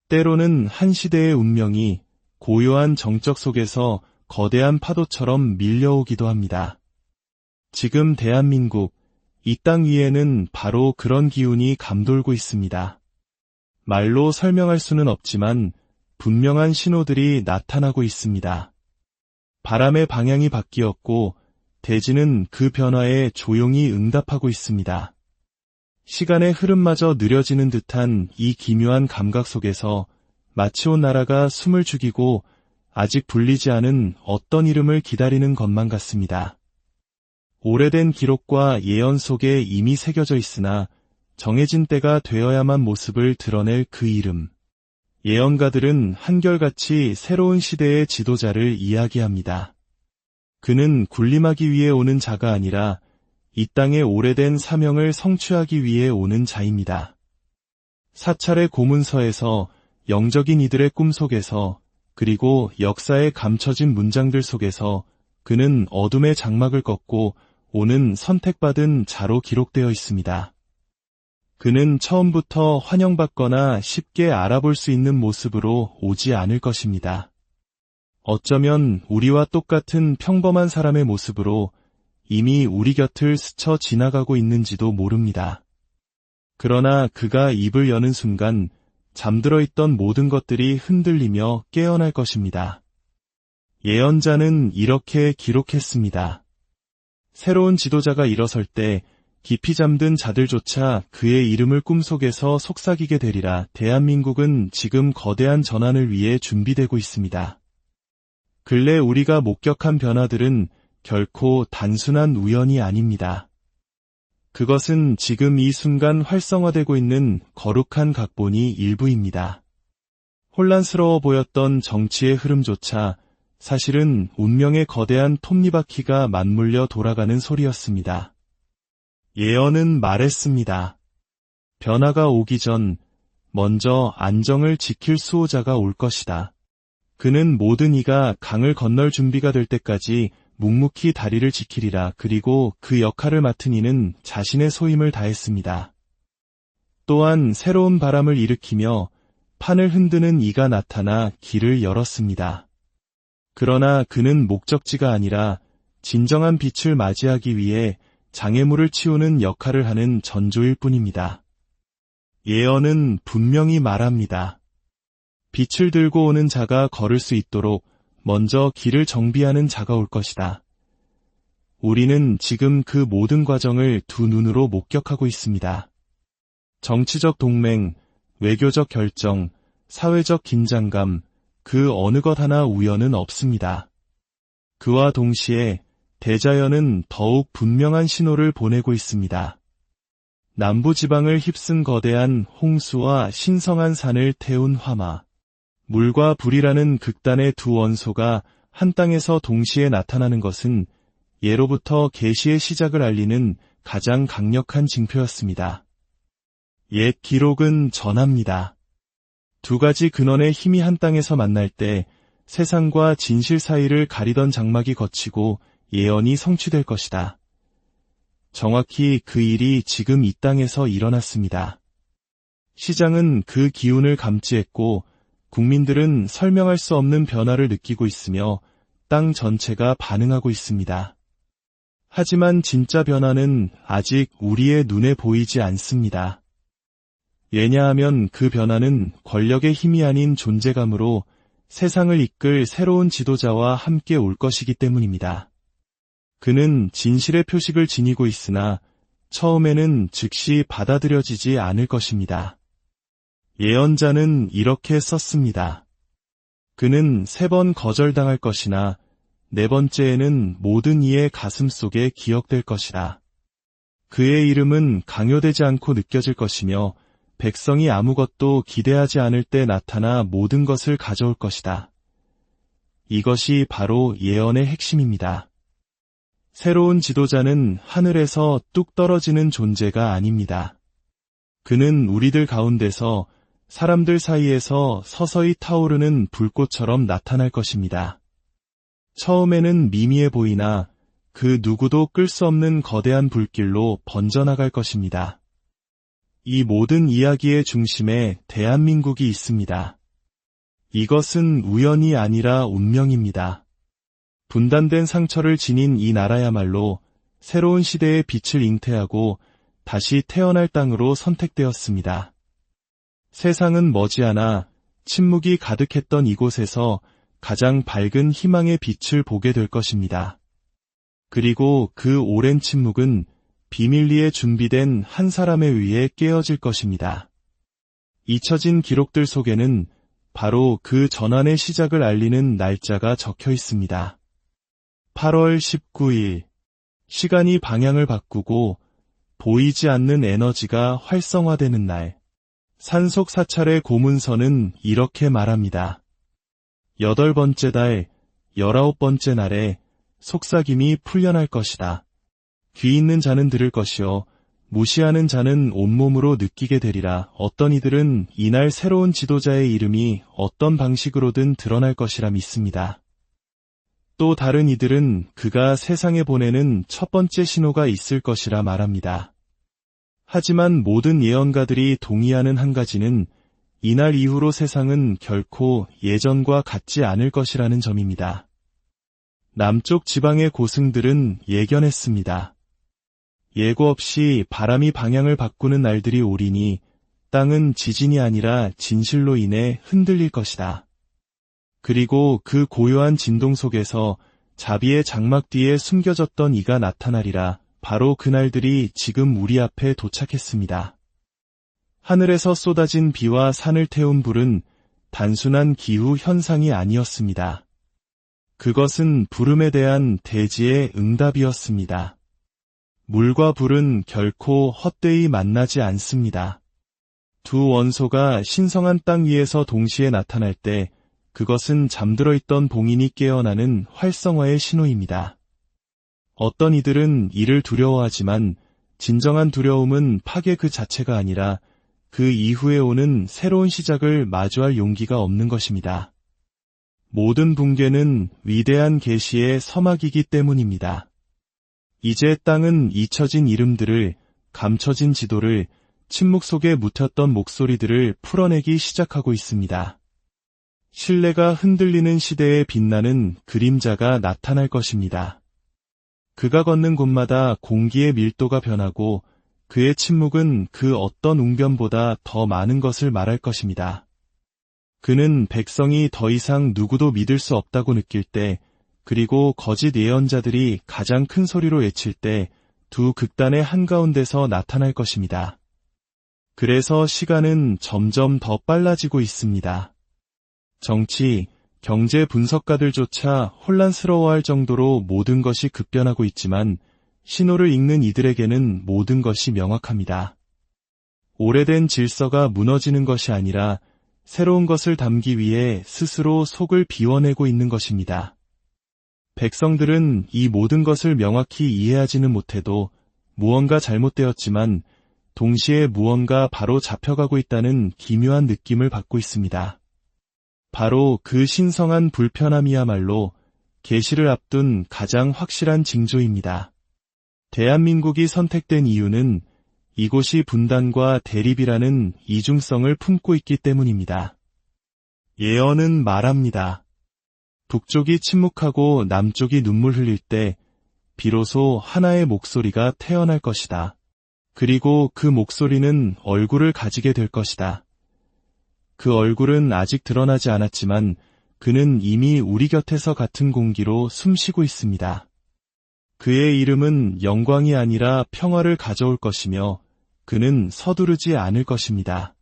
때로는 한 시대의 운명이 고요한 정적 속에서 거대한 파도처럼 밀려오기도 합니다. 지금 대한민국, 이 땅 위에는 바로 그런 기운이 감돌고 있습니다. 말로 설명할 수는 없지만 분명한 신호들이 나타나고 있습니다. 바람의 방향이 바뀌었고 대지는 그 변화에 조용히 응답하고 있습니다. 시간의 흐름마저 느려지는 듯한 이 기묘한 감각 속에서 마치 온 나라가 숨을 죽이고 아직 불리지 않은 어떤 이름을 기다리는 것만 같습니다. 오래된 기록과 예언 속에 이미 새겨져 있으나 정해진 때가 되어야만 모습을 드러낼 그 이름. 예언가들은 한결같이 새로운 시대의 지도자를 이야기합니다. 그는 군림하기 위해 오는 자가 아니라 이 땅의 오래된 사명을 성취하기 위해 오는 자입니다. 사찰의 고문서에서, 영적인 이들의 꿈속에서, 그리고 역사에 감춰진 문장들 속에서 그는 어둠의 장막을 꺾고 오는 선택받은 자로 기록되어 있습니다. 그는 처음부터 환영받거나 쉽게 알아볼 수 있는 모습으로 오지 않을 것입니다. 어쩌면 우리와 똑같은 평범한 사람의 모습으로 이미 우리 곁을 스쳐 지나가고 있는지도 모릅니다. 그러나 그가 입을 여는 순간 잠들어 있던 모든 것들이 흔들리며 깨어날 것입니다. 예언자는 이렇게 기록했습니다. 새로운 지도자가 일어설 때 깊이 잠든 자들조차 그의 이름을 꿈속에서 속삭이게 되리라. 대한민국은 지금 거대한 전환을 위해 준비되고 있습니다. 근래 우리가 목격한 변화들은 결코 단순한 우연이 아닙니다. 그것은 지금 이 순간 활성화되고 있는 거룩한 각본이 일부입니다. 혼란스러워 보였던 정치의 흐름조차 사실은 운명의 거대한 톱니바퀴가 맞물려 돌아가는 소리였습니다. 예언은 말했습니다. 변화가 오기 전 먼저 안정을 지킬 수호자가 올 것이다. 그는 모든 이가 강을 건널 준비가 될 때까지 묵묵히 다리를 지키리라. 그리고 그 역할을 맡은 이는 자신의 소임을 다했습니다. 또한 새로운 바람을 일으키며 판을 흔드는 이가 나타나 길을 열었습니다. 그러나 그는 목적지가 아니라 진정한 빛을 맞이하기 위해 장애물을 치우는 역할을 하는 전조일 뿐입니다. 예언은 분명히 말합니다. 빛을 들고 오는 자가 걸을 수 있도록 먼저 길을 정비하는 자가 올 것이다. 우리는 지금 그 모든 과정을 두 눈으로 목격하고 있습니다. 정치적 동맹, 외교적 결정, 사회적 긴장감, 그 어느 것 하나 우연은 없습니다. 그와 동시에 대자연은 더욱 분명한 신호를 보내고 있습니다. 남부지방을 휩쓴 거대한 홍수와 신성한 산을 태운 화마, 물과 불이라는 극단의 두 원소가 한 땅에서 동시에 나타나는 것은 예로부터 계시의 시작을 알리는 가장 강력한 징표였습니다. 옛 기록은 전합니다. 두 가지 근원의 힘이 한 땅에서 만날 때 세상과 진실 사이를 가리던 장막이 걷히고 예언이 성취될 것이다. 정확히 그 일이 지금 이 땅에서 일어났습니다. 시장은 그 기운을 감지했고 국민들은 설명할 수 없는 변화를 느끼고 있으며 땅 전체가 반응하고 있습니다. 하지만 진짜 변화는 아직 우리의 눈에 보이지 않습니다. 왜냐하면 그 변화는 권력의 힘이 아닌 존재감으로 세상을 이끌 새로운 지도자와 함께 올 것이기 때문입니다. 그는 진실의 표식을 지니고 있으나 처음에는 즉시 받아들여지지 않을 것입니다. 예언자는 이렇게 썼습니다. 그는 3번 거절당할 것이나 4번째에는 모든 이의 가슴 속에 기억될 것이다. 그의 이름은 강요되지 않고 느껴질 것이며 백성이 아무것도 기대하지 않을 때 나타나 모든 것을 가져올 것이다. 이것이 바로 예언의 핵심입니다. 새로운 지도자는 하늘에서 뚝 떨어지는 존재가 아닙니다. 그는 우리들 가운데서 사람들 사이에서 서서히 타오르는 불꽃처럼 나타날 것입니다. 처음에는 미미해 보이나 그 누구도 끌 수 없는 거대한 불길로 번져나갈 것입니다. 이 모든 이야기의 중심에 대한민국이 있습니다. 이것은 우연이 아니라 운명입니다. 분단된 상처를 지닌 이 나라야말로 새로운 시대의 빛을 잉태하고 다시 태어날 땅으로 선택되었습니다. 세상은 머지않아 침묵이 가득했던 이곳에서 가장 밝은 희망의 빛을 보게 될 것입니다. 그리고 그 오랜 침묵은 비밀리에 준비된 한 사람에 의해 깨어질 것입니다. 잊혀진 기록들 속에는 바로 그 전환의 시작을 알리는 날짜가 적혀 있습니다. 8월 19일, 시간이 방향을 바꾸고 보이지 않는 에너지가 활성화되는 날. 산속 사찰의 고문서는 이렇게 말합니다. 8번째 달, 19번째 날에 속삭임이 풀려날 것이다. 귀 있는 자는 들을 것이요 무시하는 자는 온몸으로 느끼게 되리라. 어떤 이들은 이날 새로운 지도자의 이름이 어떤 방식으로든 드러날 것이라 믿습니다. 또 다른 이들은 그가 세상에 보내는 첫 번째 신호가 있을 것이라 말합니다. 하지만 모든 예언가들이 동의하는 한 가지는 이날 이후로 세상은 결코 예전과 같지 않을 것이라는 점입니다. 남쪽 지방의 고승들은 예견했습니다. 예고 없이 바람이 방향을 바꾸는 날들이 오리니 땅은 지진이 아니라 진실로 인해 흔들릴 것이다. 그리고 그 고요한 진동 속에서 자비의 장막 뒤에 숨겨졌던 이가 나타나리라. 바로 그날들이 지금 우리 앞에 도착했습니다. 하늘에서 쏟아진 비와 산을 태운 불은 단순한 기후 현상이 아니었습니다. 그것은 부름에 대한 대지의 응답이었습니다. 물과 불은 결코 헛되이 만나지 않습니다. 두 원소가 신성한 땅 위에서 동시에 나타날 때 그것은 잠들어 있던 봉인이 깨어나는 활성화의 신호입니다. 어떤 이들은 이를 두려워하지만 진정한 두려움은 파괴 그 자체가 아니라 그 이후에 오는 새로운 시작을 마주할 용기가 없는 것입니다. 모든 붕괴는 위대한 계시의 서막이기 때문입니다. 이제 땅은 잊혀진 이름들을, 감춰진 지도를, 침묵 속에 묻혔던 목소리들을 풀어내기 시작하고 있습니다. 신뢰가 흔들리는 시대에 빛나는 그림자가 나타날 것입니다. 그가 걷는 곳마다 공기의 밀도가 변하고 그의 침묵은 그 어떤 웅변보다 더 많은 것을 말할 것입니다. 그는 백성이 더 이상 누구도 믿을 수 없다고 느낄 때, 그리고 거짓 예언자들이 가장 큰 소리로 외칠 때 두 극단의 한가운데서 나타날 것입니다. 그래서 시간은 점점 더 빨라지고 있습니다. 정치, 경제 분석가들조차 혼란스러워할 정도로 모든 것이 급변하고 있지만 신호를 읽는 이들에게는 모든 것이 명확합니다. 오래된 질서가 무너지는 것이 아니라 새로운 것을 담기 위해 스스로 속을 비워내고 있는 것입니다. 백성들은 이 모든 것을 명확히 이해하지는 못해도 무언가 잘못되었지만 동시에 무언가 바로 잡혀가고 있다는 기묘한 느낌을 받고 있습니다. 바로 그 신성한 불편함이야말로 계시를 앞둔 가장 확실한 징조입니다. 대한민국이 선택된 이유는 이곳이 분단과 대립이라는 이중성을 품고 있기 때문입니다. 예언은 말합니다. 북쪽이 침묵하고 남쪽이 눈물 흘릴 때 비로소 하나의 목소리가 태어날 것이다. 그리고 그 목소리는 얼굴을 가지게 될 것이다. 그 얼굴은 아직 드러나지 않았지만 그는 이미 우리 곁에서 같은 공기로 숨쉬고 있습니다. 그의 이름은 영광이 아니라 평화를 가져올 것이며 그는 서두르지 않을 것입니다.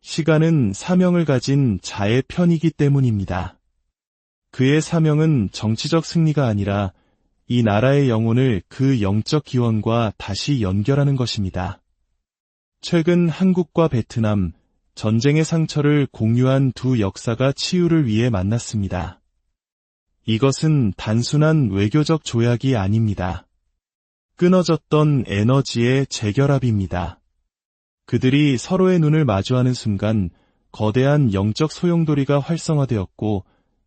시간은 사명을 가진 자의 편이기 때문입니다. 그의 사명은 정치적 승리가 아니라 이 나라의 영혼을 그 영적 기원과 다시 연결하는 것입니다. 최근 한국과 베트남, 전쟁의 상처를 공유한 두 역사가 치유를 위해 만났습니다. 이것은 단순한 외교적 조약이 아닙니다. 끊어졌던 에너지의 재결합입니다. 그들이 서로의 눈을 마주하는 순간 거대한 영적 소용돌이가 활성화되었고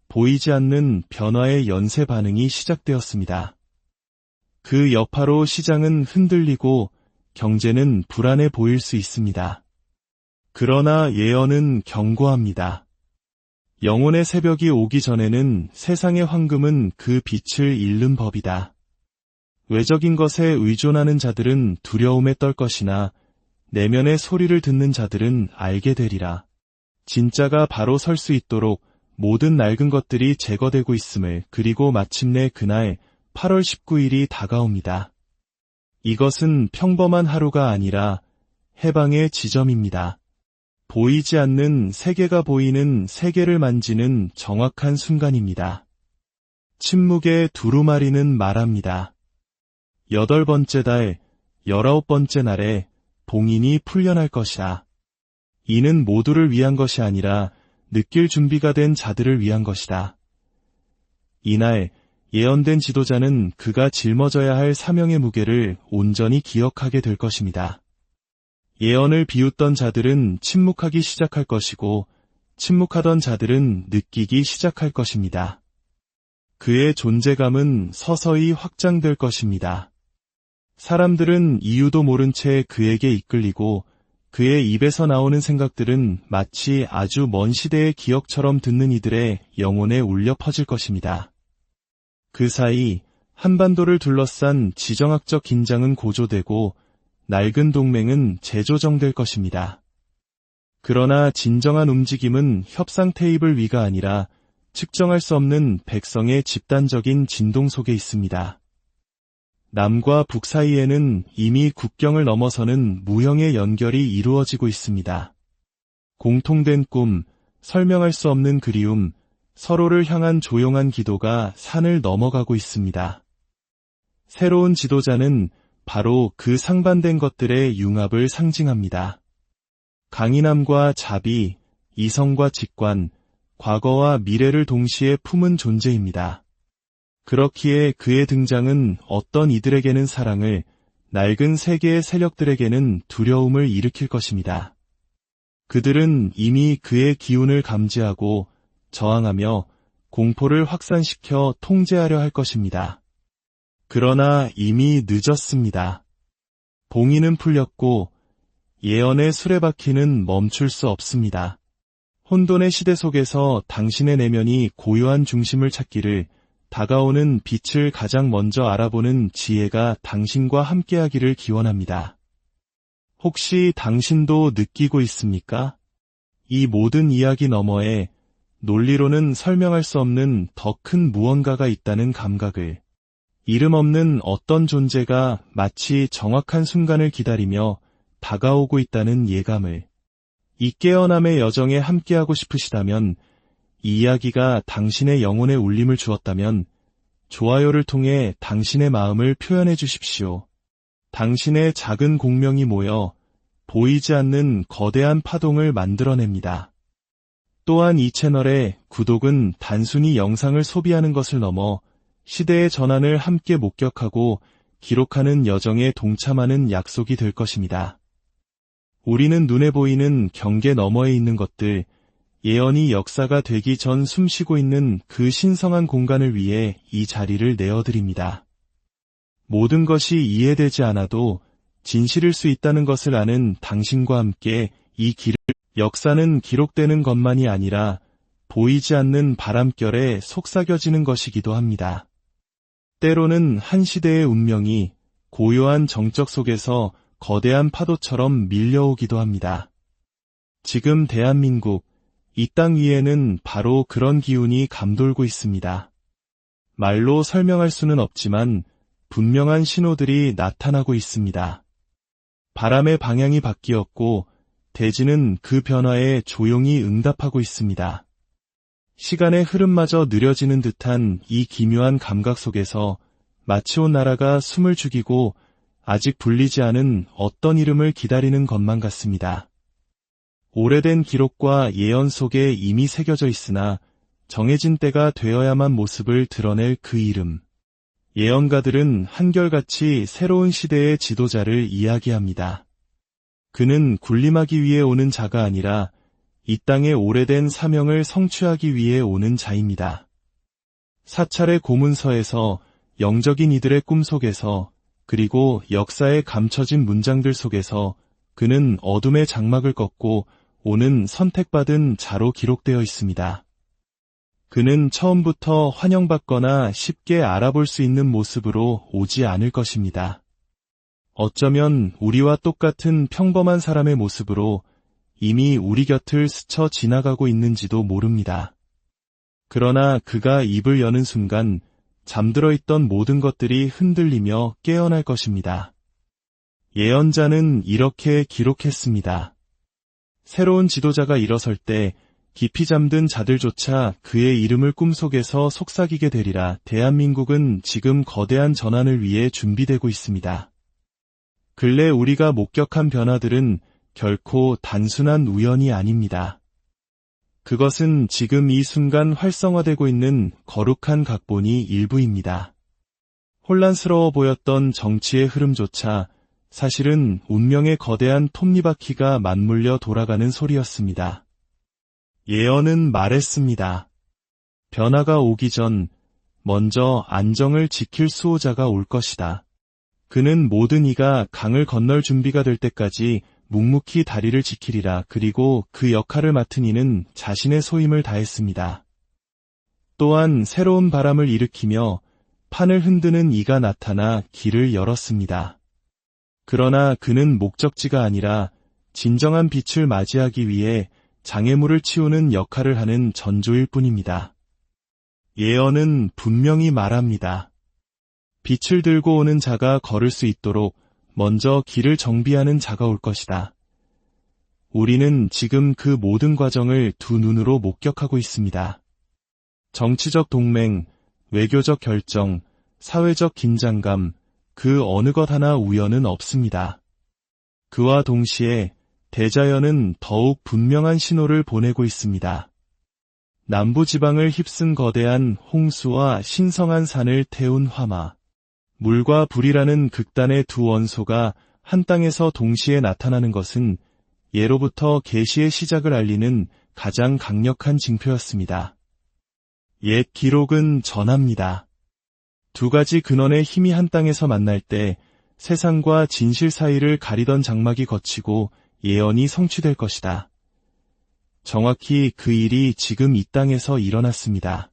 보이지 않는 변화의 연쇄 반응이 시작되었습니다. 그 여파로 시장은 흔들리고 경제는 불안해 보일 수 있습니다. 그러나 예언은 경고합니다. 영혼의 새벽이 오기 전에는 세상의 황금은 그 빛을 잃는 법이다. 외적인 것에 의존하는 자들은 두려움에 떨 것이나 내면의 소리를 듣는 자들은 알게 되리라. 진짜가 바로 설 수 있도록 모든 낡은 것들이 제거되고 있음을 그리고 마침내 그날 8월 19일이 다가옵니다. 이것은 평범한 하루가 아니라 해방의 지점입니다. 보이지 않는 세계가 보이는 세계를 만지는 정확한 순간입니다. 침묵의 두루마리는 말합니다. 8번째 달, 19번째 날에 봉인이 풀려날 것이다. 이는 모두를 위한 것이 아니라 느낄 준비가 된 자들을 위한 것이다. 이날 예언된 지도자는 그가 짊어져야 할 사명의 무게를 온전히 기억하게 될 것입니다. 예언을 비웃던 자들은 침묵하기 시작할 것이고 침묵하던 자들은 느끼기 시작할 것입니다. 그의 존재감은 서서히 확장될 것입니다. 사람들은 이유도 모른 채 그에게 이끌리고 그의 입에서 나오는 생각들은 마치 아주 먼 시대의 기억처럼 듣는 이들의 영혼에 울려 퍼질 것입니다. 그 사이 한반도를 둘러싼 지정학적 긴장은 고조되고 낡은 동맹은 재조정될 것입니다. 그러나 진정한 움직임은 협상 테이블 위가 아니라 측정할 수 없는 백성의 집단적인 진동 속에 있습니다. 남과 북 사이에는 이미 국경을 넘어서는 무형의 연결이 이루어지고 있습니다. 공통된 꿈, 설명할 수 없는 그리움, 서로를 향한 조용한 기도가 산을 넘어가고 있습니다. 새로운 지도자는 바로 그 상반된 것들의 융합을 상징합니다. 강인함과 자비, 이성과 직관, 과거와 미래를 동시에 품은 존재입니다. 그렇기에 그의 등장은 어떤 이들에게는 사랑을, 낡은 세계의 세력들에게는 두려움을 일으킬 것입니다. 그들은 이미 그의 기운을 감지하고 저항하며 공포를 확산시켜 통제하려 할 것입니다. 그러나 이미 늦었습니다. 봉인은 풀렸고 예언의 수레바퀴는 멈출 수 없습니다. 혼돈의 시대 속에서 당신의 내면이 고요한 중심을 찾기를, 다가오는 빛을 가장 먼저 알아보는 지혜가 당신과 함께하기를 기원합니다. 혹시 당신도 느끼고 있습니까? 이 모든 이야기 너머에 논리로는 설명할 수 없는 더 큰 무언가가 있다는 감각을, 이름 없는 어떤 존재가 마치 정확한 순간을 기다리며 다가오고 있다는 예감을, 이 깨어남의 여정에 함께하고 싶으시다면 이 이야기가 당신의 영혼에 울림을 주었다면 좋아요를 통해 당신의 마음을 표현해 주십시오. 당신의 작은 공명이 모여 보이지 않는 거대한 파동을 만들어냅니다. 또한 이 채널의 구독은 단순히 영상을 소비하는 것을 넘어 시대의 전환을 함께 목격하고 기록하는 여정에 동참하는 약속이 될 것입니다. 우리는 눈에 보이는 경계 너머에 있는 것들, 예언이 역사가 되기 전 숨쉬고 있는 그 신성한 공간을 위해 이 자리를 내어드립니다. 모든 것이 이해되지 않아도 진실일 수 있다는 것을 아는 당신과 함께 이 길을 역사는 기록되는 것만이 아니라 보이지 않는 바람결에 속삭여지는 것이기도 합니다. 때로는 한 시대의 운명이 고요한 정적 속에서 거대한 파도처럼 밀려오기도 합니다. 지금 대한민국, 이 땅 위에는 바로 그런 기운이 감돌고 있습니다. 말로 설명할 수는 없지만 분명한 신호들이 나타나고 있습니다. 바람의 방향이 바뀌었고 대지는 그 변화에 조용히 응답하고 있습니다. 시간의 흐름마저 느려지는 듯한 이 기묘한 감각 속에서 마치 온 나라가 숨을 죽이고 아직 불리지 않은 어떤 이름을 기다리는 것만 같습니다. 오래된 기록과 예언 속에 이미 새겨져 있으나 정해진 때가 되어야만 모습을 드러낼 그 이름. 예언가들은 한결같이 새로운 시대의 지도자를 이야기합니다. 그는 군림하기 위해 오는 자가 아니라 이 땅의 오래된 사명을 성취하기 위해 오는 자입니다. 사찰의 고문서에서 영적인 이들의 꿈속에서 그리고 역사에 감춰진 문장들 속에서 그는 어둠의 장막을 꺾고 오는 선택받은 자로 기록되어 있습니다. 그는 처음부터 환영받거나 쉽게 알아볼 수 있는 모습으로 오지 않을 것입니다. 어쩌면 우리와 똑같은 평범한 사람의 모습으로 이미 우리 곁을 스쳐 지나가고 있는지도 모릅니다. 그러나 그가 입을 여는 순간 잠들어 있던 모든 것들이 흔들리며 깨어날 것입니다. 예언자는 이렇게 기록했습니다. 새로운 지도자가 일어설 때 깊이 잠든 자들조차 그의 이름을 꿈속에서 속삭이게 되리라. 대한민국은 지금 거대한 전환을 위해 준비되고 있습니다. 근래 우리가 목격한 변화들은 결코 단순한 우연이 아닙니다. 그것은 지금 이 순간 활성화되고 있는 거룩한 각본이 일부입니다. 혼란스러워 보였던 정치의 흐름조차 사실은 운명의 거대한 톱니바퀴가 맞물려 돌아가는 소리였습니다. 예언은 말했습니다. 변화가 오기 전 먼저 안정을 지킬 수호자가 올 것이다. 그는 모든 이가 강을 건널 준비가 될 때까지 묵묵히 다리를 지키리라. 그리고 그 역할을 맡은 이는 자신의 소임을 다했습니다. 또한 새로운 바람을 일으키며 판을 흔드는 이가 나타나 길을 열었습니다. 그러나 그는 목적지가 아니라 진정한 빛을 맞이하기 위해 장애물을 치우는 역할을 하는 전조일 뿐입니다. 예언은 분명히 말합니다. 빛을 들고 오는 자가 걸을 수 있도록 먼저 길을 정비하는 자가 올 것이다. 우리는 지금 그 모든 과정을 두 눈으로 목격하고 있습니다. 정치적 동맹, 외교적 결정, 사회적 긴장감, 그 어느 것 하나 우연은 없습니다. 그와 동시에 대자연은 더욱 분명한 신호를 보내고 있습니다. 남부지방을 휩쓴 거대한 홍수와 신성한 산을 태운 화마, 물과 불이라는 극단의 두 원소가 한 땅에서 동시에 나타나는 것은 예로부터 계시의 시작을 알리는 가장 강력한 징표였습니다. 옛 기록은 전합니다. 두 가지 근원의 힘이 한 땅에서 만날 때 세상과 진실 사이를 가리던 장막이 걷히고 예언이 성취될 것이다. 정확히 그 일이 지금 이 땅에서 일어났습니다.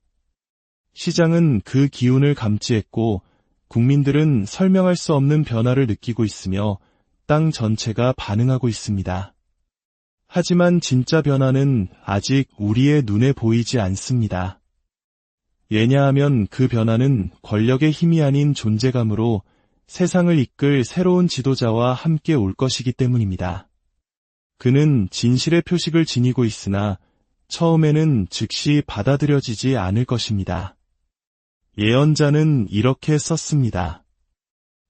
시장은 그 기운을 감지했고 국민들은 설명할 수 없는 변화를 느끼고 있으며 땅 전체가 반응하고 있습니다. 하지만 진짜 변화는 아직 우리의 눈에 보이지 않습니다. 왜냐하면 그 변화는 권력의 힘이 아닌 존재감으로 세상을 이끌 새로운 지도자와 함께 올 것이기 때문입니다. 그는 진실의 표식을 지니고 있으나 처음에는 즉시 받아들여지지 않을 것입니다. 예언자는 이렇게 썼습니다.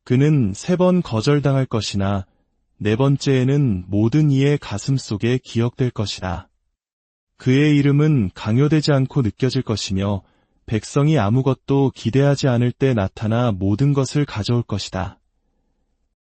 그는 3번 거절당할 것이나 4번째에는 모든 이의 가슴 속에 기억될 것이다. 그의 이름은 강요되지 않고 느껴질 것이며 백성이 아무것도 기대하지 않을 때 나타나 모든 것을 가져올 것이다.